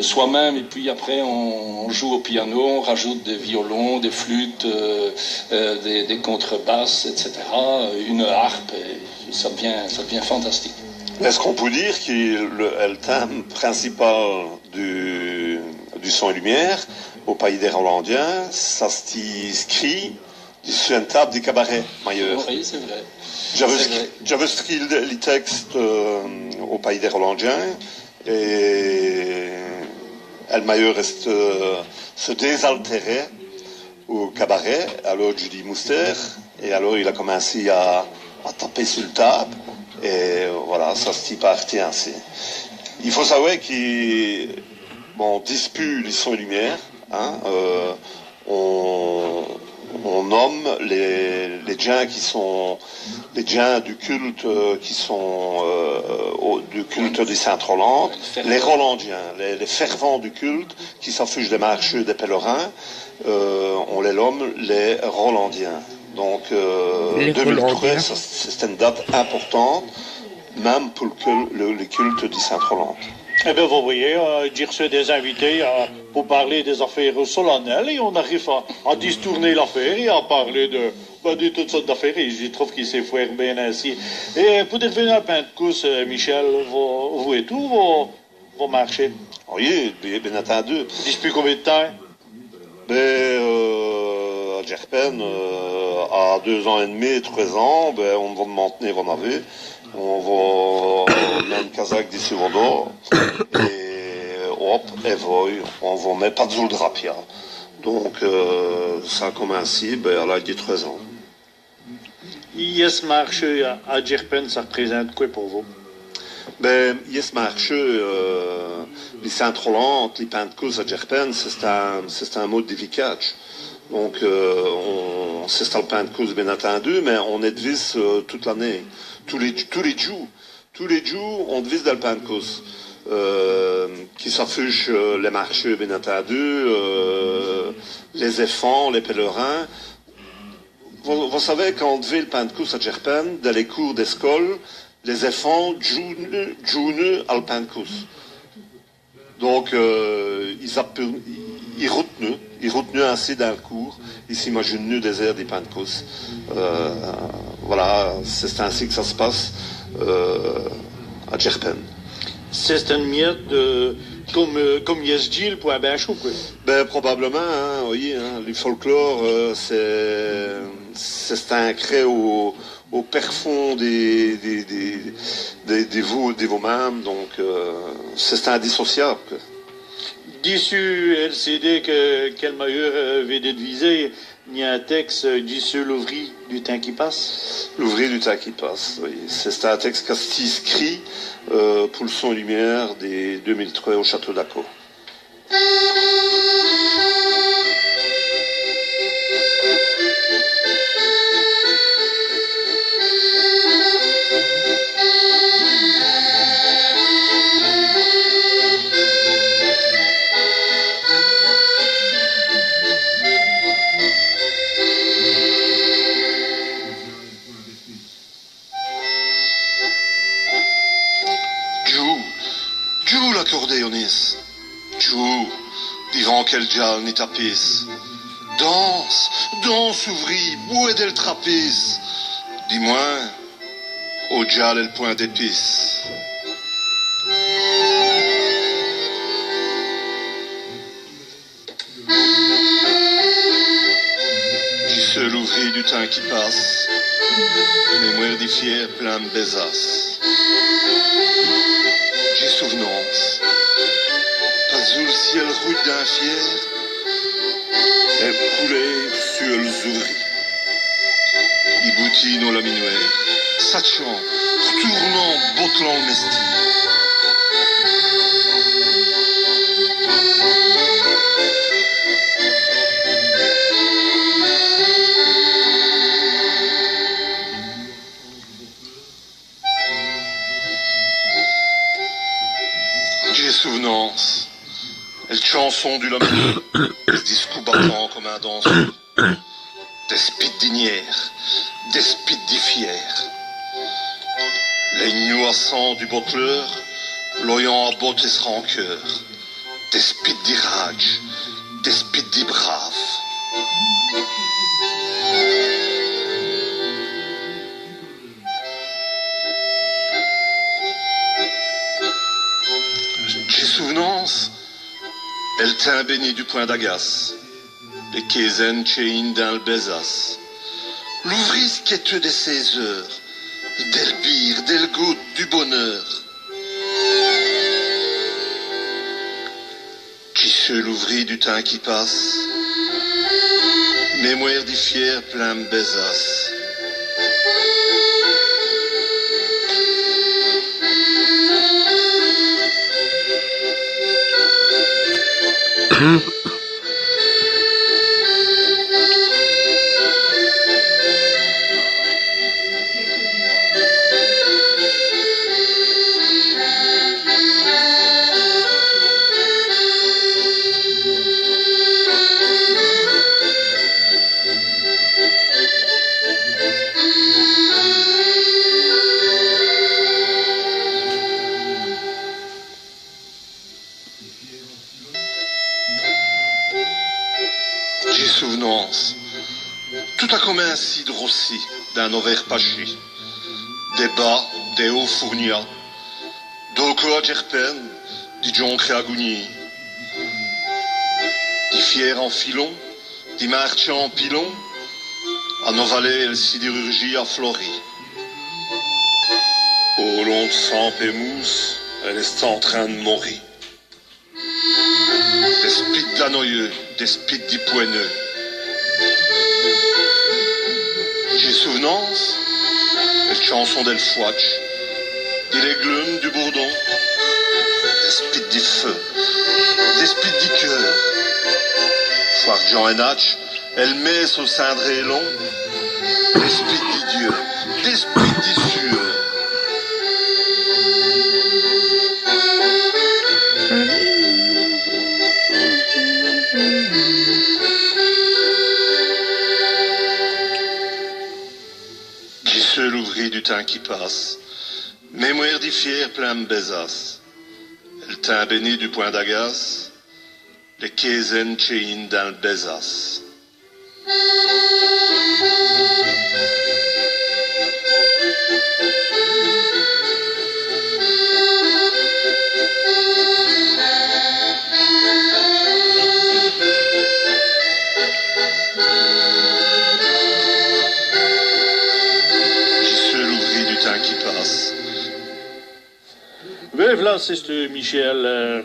soi-même, et puis après on joue au piano, on rajoute des violons, des flûtes, des contrebasses, etc. Une harpe, et ça devient fantastique. Est-ce qu'on peut dire que le thème principal du son et lumière au pays des Rolandiens, ça s'inscrit sur une table du cabaret, Mailleur? Oui, c'est vrai. J'avais écrit les textes au pays des Rolandiens et El Mailleur se désaltérait au cabaret, alors Judy Mouster, et alors il a commencé à taper sur le table. Et voilà, ça se parti ainsi. Il faut savoir qu'on dispute les sons et lumières. Hein, on nomme les gens qui sont les gens du culte qui sont du culte des Saintes-Rolandes, les Rolandiens, les fervents du culte qui s'affichent des marchés des pèlerins. On les nomme les Rolandiens. Donc 2003, c'est une date importante, même pour le culte du Sainte-Rolande. Eh bien, vous voyez, j'ai reçu des invités pour parler des affaires solennelles et on arrive à distourner l'affaire et à parler de toutes sortes d'affaires et je trouve qu'il s'est fait bien ainsi. Et pour devenir un Pentecôte, Michel, vous et tout, vos marchés? Oui, bien entendu. Depuis combien de temps? À Gerpen, à 2 ans et demi, 3 ans, on va maintenir en avis. On va même Kazakh d'ici Vodor. Et hop, et on va mettre pas de Zuldrapia. Donc, ça a commencé à l'âge de 13 ans. Yes marché à Gerpen, ça représente quoi pour vous? Yes marché, les Saint-Roland, les Pentecôtes à Gerpen, c'est un mode d'efficace. Donc, c'est le Pentecôte bien entendu, mais on est devise toute l'année. Tous les jours, on devise dans le Pentecôte. Qui s'affichent les marchés, bien entendu, les enfants, les pèlerins. Vous savez, quand on devait le Pentecôte à Gerpen, dans les cours d'école, les enfants jouent à le Pentecôte. Donc, ils retenaient ainsi dans le cours, ils s'imaginent des airs des Pentecôte. Voilà, c'est ainsi que ça se passe à Gerpen. C'est une miette comme Yesgil pour un bain chaud, quoi. Probablement, hein, oui, hein, le folklore, c'est ancré au perfond des vous-mêmes, donc c'est indissociable. Quoi. D'ici LCD quel meilleur avait déduisé, il y a un texte d'ici l'ouvrier du temps qui passe. L'ouvrier du temps qui passe, oui. C'est un texte qui s'inscrit pour le son et lumière des 2003 au Château d'Acco. Joue l'accordéoniste, joue, vivant quel diable ni tapisse. Danse, ouvri, bouée del trapèze. Dis-moi, au diable est le point d'épice. Qui seul ouvrier du temps qui passe, mémoire des fiers plein de besaces. J'ai souvenance, pas sous le ciel rude d'un fier, et coulé sur le zouri. Il boutine au laminoir, satchant, retournant, bottelant le mesti. Souvenance, elle chanson du lamineux, des discours battant comme un danseur, des spites d'ignières, des spites d'iffières, les nuassants du bottleur, l'oyant à botte et se rancœur, des spites d'irage, des spites d'ibrave. teint béni du point d'agace, les kézen chein dans le bezas. L'ouvrise quêteux de ses heures, d'Elbire, d'Elgout, du bonheur. Qui seul ouvrit du temps qui passe, mémoire du fier plein bezas. J'ai souvenance, tout a comme un cidre aussi, d'un ovaire pachi, des bas, des hauts fournias, d'oko à gerpen, di joncre à gougni, di fier en filon, di marchand en pilon, à Novalet, le sidérurgie à Flori. Au long de sang et mousse, elle est en train de mourir. Des spites d'anoyeux, des spites d'Ipoineux. J'ai souvenance, les chansons d'El Fouach, des léglumes du bourdon, des spites du feu, des spites du cœur. Foire Jean et Natch, elle met au cindré long, des spites du Dieu, des spites du sueur. Seul ouvrier du temps qui passe, mémoire du fier plein de bezas, le teint béni du point d'agace, les kézen chein dans le bezas. Qui passe. Oui, voilà, c'est Michel.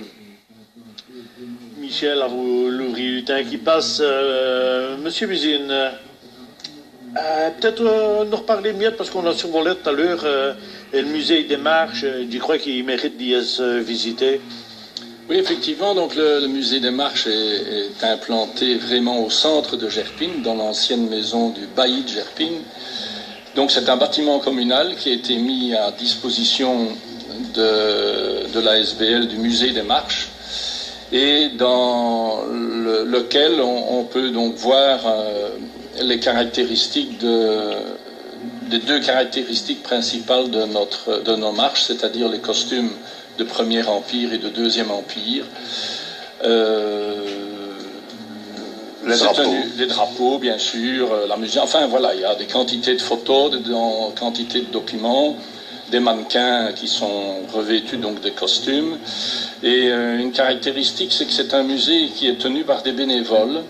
Michel, à vous l'ouvrier du temps qui passe. Monsieur Buzine, peut-être nous reparler mieux parce qu'on a survolé tout à l'heure le musée des Marches. Je crois qu'il mérite d'y se visiter. Oui, effectivement, donc le musée des Marches est implanté vraiment au centre de Gerpine, dans l'ancienne maison du bailli de Gerpine. Donc c'est un bâtiment communal qui a été mis à disposition de la SBL du musée des Marches et dans lequel on peut donc voir les caractéristiques des deux caractéristiques principales de nos marches, c'est-à-dire les costumes de Premier Empire et de Deuxième Empire. Les drapeaux, bien sûr, la musique, enfin voilà, il y a des quantités de photos, des quantités de documents, des mannequins qui sont revêtus donc des costumes. Et une caractéristique, c'est que c'est un musée qui est tenu par des bénévoles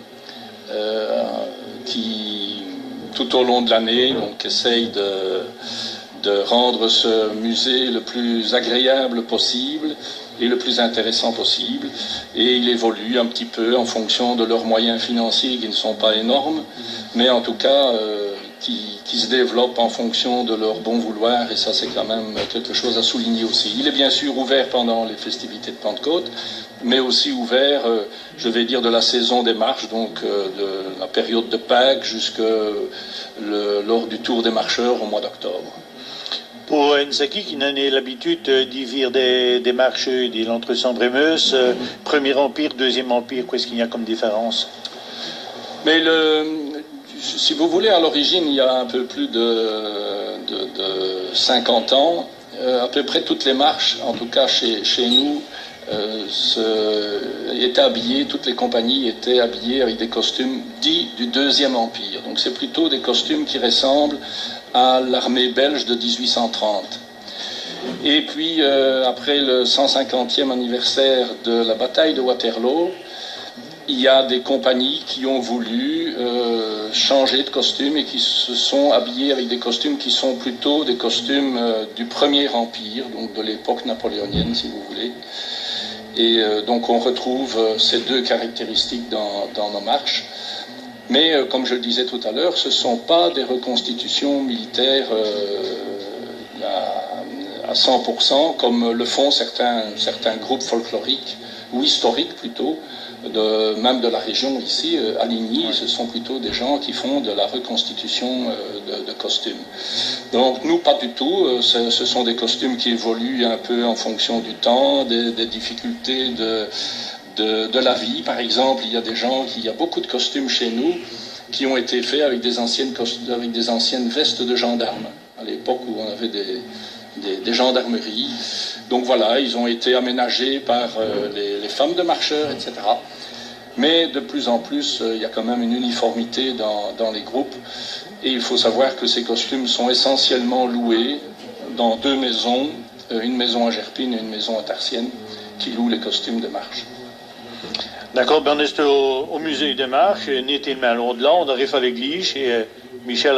qui, tout au long de l'année, donc essayent de rendre ce musée le plus agréable possible et le plus intéressant possible, et il évolue un petit peu en fonction de leurs moyens financiers qui ne sont pas énormes, mais en tout cas qui se développent en fonction de leur bon vouloir, et ça c'est quand même quelque chose à souligner aussi. Il est bien sûr ouvert pendant les festivités de Pentecôte, mais aussi ouvert, je vais dire, de la saison des marches, donc de la période de Pâques jusqu'à lors du Tour des marcheurs au mois d'octobre. Pour Nsaki, qui n'en a l'habitude d'y vivre des marches de l'entre-Sambre-et-Meuse, Premier Empire, Deuxième Empire, qu'est-ce qu'il y a comme différence? Mais si vous voulez, à l'origine, il y a un peu plus de 50 ans, à peu près toutes les marches, en tout cas chez nous, étaient habillées, toutes les compagnies étaient habillées avec des costumes dits du Deuxième Empire. Donc c'est plutôt des costumes qui ressemblent à l'armée belge de 1830. Et puis, après le 150e anniversaire de la bataille de Waterloo, il y a des compagnies qui ont voulu changer de costume et qui se sont habillées avec des costumes qui sont plutôt des costumes du Premier Empire, donc de l'époque napoléonienne, si vous voulez. Et donc on retrouve ces deux caractéristiques dans nos marches. Mais comme je le disais tout à l'heure, ce ne sont pas des reconstitutions militaires à 100%, comme le font certains groupes folkloriques, ou historiques plutôt, même de la région ici, à Ligny. Ce sont plutôt des gens qui font de la reconstitution de costumes. Donc nous, pas du tout. Ce sont des costumes qui évoluent un peu en fonction du temps, des difficultés de la vie. Par exemple, il y a beaucoup de costumes chez nous qui ont été faits avec des anciennes vestes de gendarmes, à l'époque où on avait des gendarmeries. Donc voilà, ils ont été aménagés par les femmes de marcheurs, etc. Mais de plus en plus, il y a quand même une uniformité dans les groupes. Et il faut savoir que ces costumes sont essentiellement loués dans deux maisons, une maison à Gerpine et une maison à Tarsienne, qui louent les costumes de marche. D'accord, ben on est au musée des marches, et n'était mal loin de là, on arrive à l'église, et Michel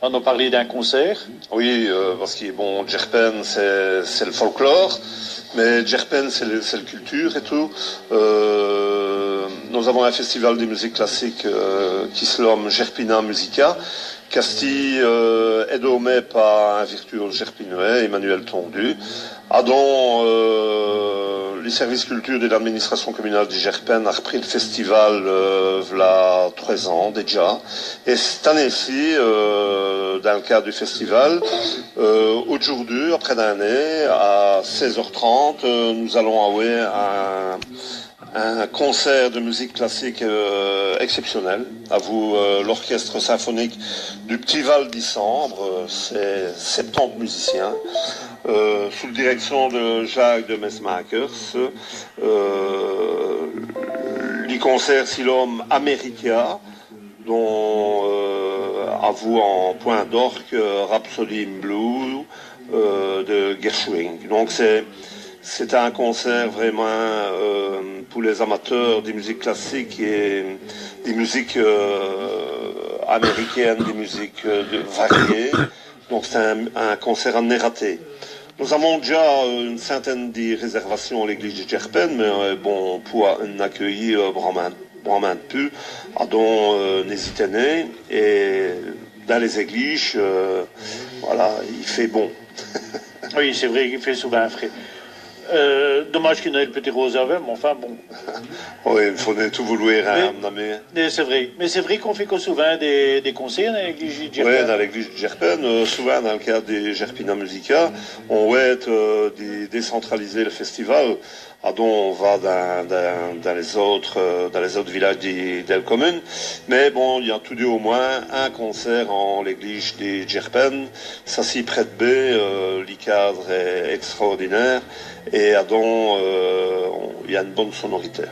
en a parlé d'un concert. Oui, parce que bon, Gerpen, c'est le folklore, mais Gerpen, c'est la culture et tout. Nous avons un festival de musique classique qui se nomme Gerpina Musica, Casti est dommé par un virtuose gerpinois, Emmanuel Tondu, dont les services culture de l'administration communale de Gerpen a repris le festival il y a 3 ans déjà. Et cette année-ci, dans le cadre du festival, aujourd'hui, après d'un année, à 16h30, nous allons avoir un concert de musique classique exceptionnel. À vous, l'orchestre symphonique du Petit Val d'Issambre, c'est 70 musiciens, sous la direction de Jacques de Mesmakers. Les concerts si l'homme America, dont à vous en point d'orgue Rhapsody in Blue de Gershwin. Donc c'est un concert vraiment pour les amateurs des musiques classiques et des musiques américaines, des musiques variées. Donc c'est un concert à ne rater. Nous avons déjà une centaine de réservations à l'église de Gerpen, mais bon, pour accueillir vraiment peu, donc n'hésitez pas. Et dans les églises, voilà, il fait bon. Oui, c'est vrai qu'il fait souvent frais. Dommage qu'il n'ait le petit rose avec, mais enfin bon. Oui, il faudrait tout vouloir. Mais c'est vrai. Mais c'est vrai qu'on fait souvent des concerts dans l'église de Gerpen. Oui, dans l'église de Gerpen, souvent dans le cadre des Gerpina Musica, on va décentraliser le festival. Donc on va dans les autres villages de la commune. Mais bon, il y a tout de au moins un concert en l'église de Gerpen. Ça s'y prête bien, le cadre est extraordinaire. Et donc, il y a une bonne sonorité.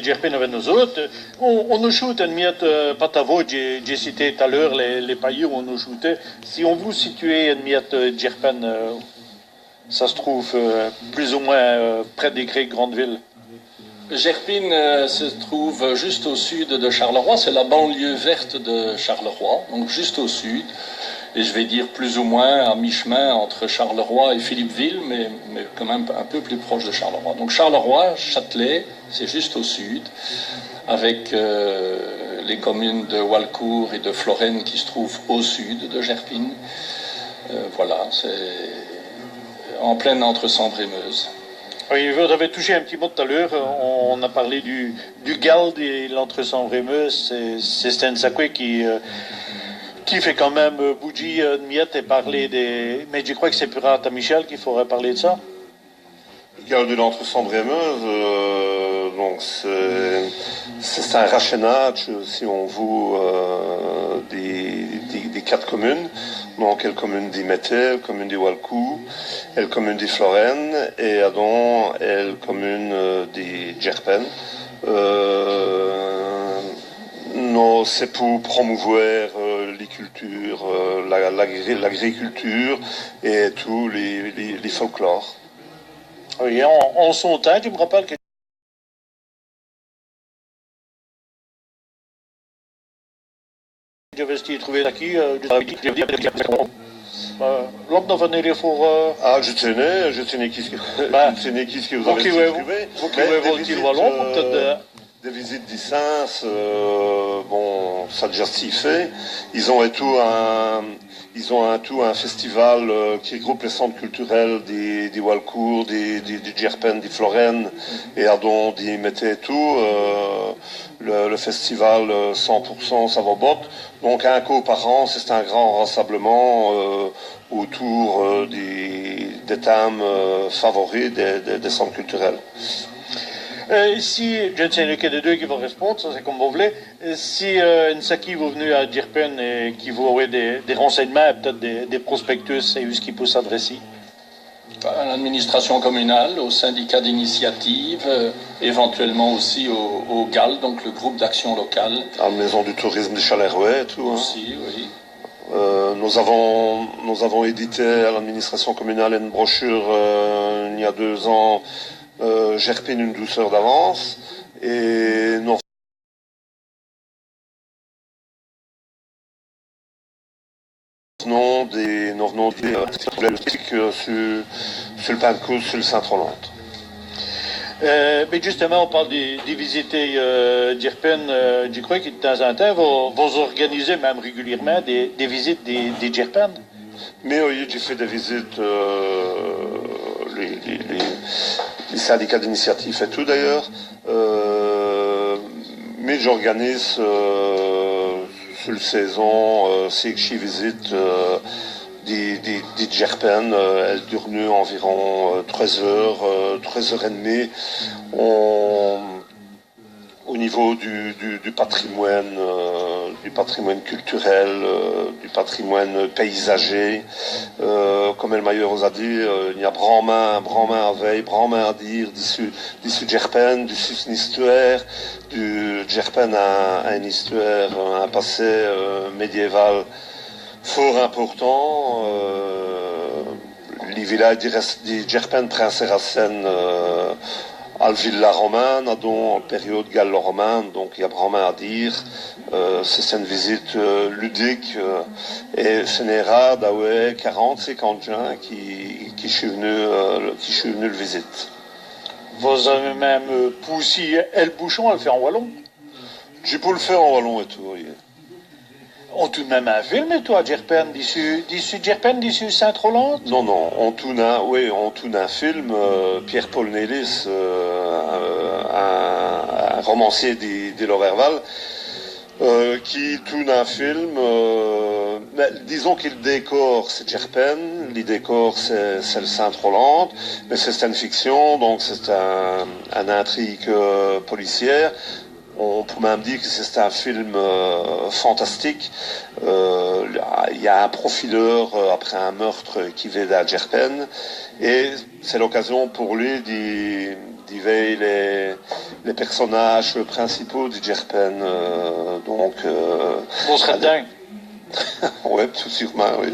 les Djerpen avec nous autres. On nous shoot une miette Patavo, j'ai cité tout à l'heure les pays où on nous shootait. Si on vous situait une miette Djerpen, ça se trouve plus ou moins près des grandes villes. Djerpen se trouve juste au sud de Charleroi, c'est la banlieue verte de Charleroi, donc juste au sud. Et je vais dire plus ou moins à mi-chemin entre Charleroi et Philippeville, mais quand même un peu plus proche de Charleroi. Donc Charleroi, Châtelet, c'est juste au sud, avec les communes de Walcourt et de Florenne qui se trouvent au sud de Djerpen. Voilà, c'est en pleine entre Sambre et Meuse. Oui, vous avez touché un petit mot tout à l'heure, on a parlé du Gald et l'entre-Sambre et Meuse, c'est Sten Sakwe qui fait quand même bouger de miette et parler des... Mais je crois que c'est Pirate à Michel qu'il faudrait parler de ça. Le Gald de l'entre-Sambre et Meuse, donc c'est un rachenage, si on veut, des 4 communes. Donc, la commune d'Imeté, la commune de Walcourt, la commune de Florenne et donc la commune de Djerpen. Non, c'est pour promouvoir les cultures, l'agriculture et tous les folklores. Oui, en son temps, je me rappelle que j'avais trouvé aquí, l'homme venir pour... Ah, je tenais qui que vous avez trouvé. Vous qui le wallon, peut-être... Des visites d'Issens, bon, ça a déjà s'y fait. Ils ont un festival qui regroupe les centres culturels des Walcourt, des Djerpen, des Florenne, et dont ils mettaient tout, le festival 100% Savobot. Donc un coup par an, c'est un grand rassemblement autour des thèmes favoris des centres culturels. Si, je ne sais lequel des deux qui va répondre, ça c'est comme vous voulez. Si Nsaki vous venez à Djerpen et qui vous avez des renseignements et peut-être des prospectus, c'est où ce qui peut s'adresser? À l'administration communale, au syndicat d'initiative, éventuellement aussi au GAL, donc le groupe d'action locale. À la maison du tourisme de Chalerouet et tout. Aussi, oui. Nous avons édité à l'administration communale une brochure il y a 2 ans, Djerpen une douceur d'avance, et nous revenons sur le Pain-de-Coude, sur le Saint-Roland. Mais justement, on parle des visités Djerpen. Je crois que de temps en temps, vous organisez même régulièrement des visites des Djerpen. Mais oui, j'ai fait des visites, les syndicats d'initiative et tout d'ailleurs. Mais j'organise sur la saison, si je visite des Djerpen, elle dure environ 13 heures, 13h30. Au niveau du patrimoine culturel, du patrimoine paysager, comme El Maillot a dit, il y a brandemain à veille, brandemain à dire, d'ici Djerpen, d'ici une histoire, du Djerpen a une histoire, un passé médiéval fort important. Les villages de Djerpen prennent ses racines à la villa romane, dans la période gallo-romane, donc il y a vraiment à dire. C'est une visite ludique et ce n'est rare d'avoir 40-50 gens qui sont venus le visiter. Vous avez même poussé El Bouchon à le faire en wallon? J'ai pu le faire en wallon et tout, oui. On tourne même un film, et toi, Djerpen, d'ici Djerpen, d'ici Saint-Roland? Non, on tourne un film, Pierre-Paul Nélis, un romancier de l'Overval, qui tourne un film, disons que le décor c'est Djerpen, le décor c'est le Saint-Roland, mais c'est une fiction, donc c'est un intrigue policière. On peut même dire que c'est un film fantastique. Il y a un profileur après un meurtre qui va à Djerpen et c'est l'occasion pour lui de d'Ivey les personnages principaux de Gerpen. Donc. On serait dingue. Ouais, tout sûrement, oui.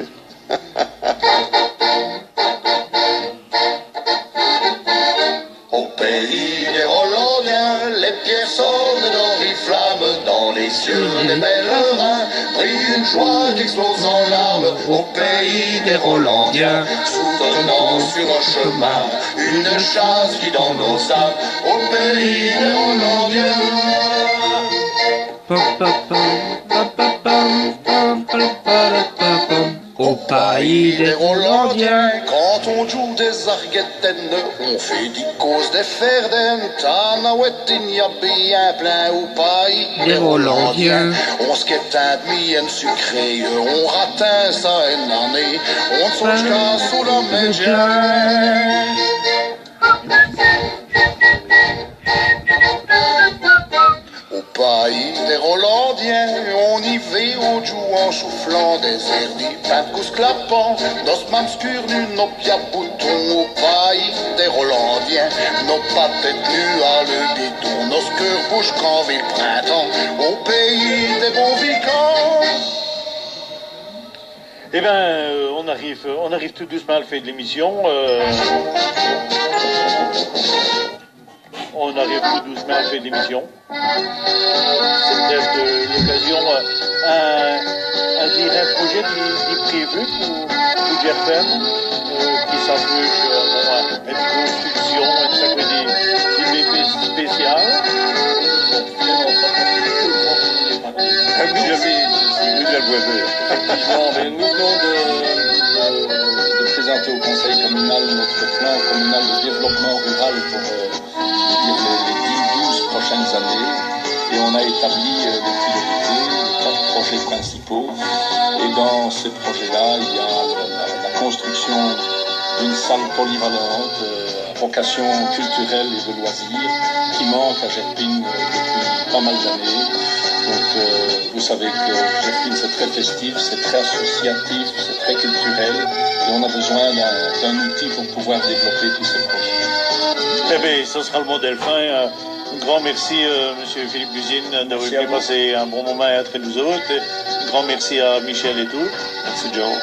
Au pays des Rollandiens, les pierres sonnent d'oriflammes dans les cieux des pèlerins. Brille une joie qui explose en larmes. Au pays des Rollandiens, soutenant sur un chemin une chasse qui dans nos âmes. Au pays des Rollandiens. Au pays des Rollandiens, quand on joue des arguettaines, on fait des causes des ferdaines. Tanawet, il y a bien plein au pays des Rollandiens. On se quête un demi sucré, on ratin ça une année, on songe qu'à sous la médiane. Au pays des Rollandiens, on y va au joue en soufflant des herdis, pain de cousse clapant, nos mamscures nu, nos pia boutons. Au pays des Rollandiens, nos pattes nues à le bidon, nos cœurs bouches quand vit le printemps. Au pays des bons vicans. Eh bien, on arrive tout doucement à la fin de l'émission. On arrive tout doucement à la fin de l'émission. C'est peut-être l'occasion à dire un projet qui est prévu pour Gerpen, qui s'approche à une construction, une BP spéciale. Effectivement, nous venons de présenter au Conseil communal notre plan communal de développement rural pour les 10-12 prochaines années. Et on a établi des priorités, 4 projets principaux. Et dans ces projets-là, il y a la construction d'une salle polyvalente à vocation culturelle et de loisirs qui manque à Gerpin depuis pas mal d'années. Donc vous savez que Gerpin c'est très festif, c'est très associatif, c'est très culturel et on a besoin d'un outil pour pouvoir développer tous ces projets. Eh bien, ce sera le mot Delphin. Un grand merci, monsieur Philippe Buzine, d'avoir pu passer un bon moment entre nous autres. Un grand merci à Michel et tout. Merci, John.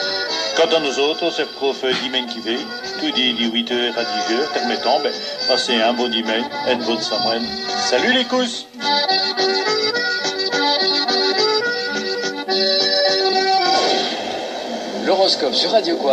Quant à nous autres, c'est prof dimanche qui fait, tout dit 8h à 10h, permettant de passer un bon dimanche et une bonne semaine. Salut les cousses! L'horoscope sur Radio Quartz.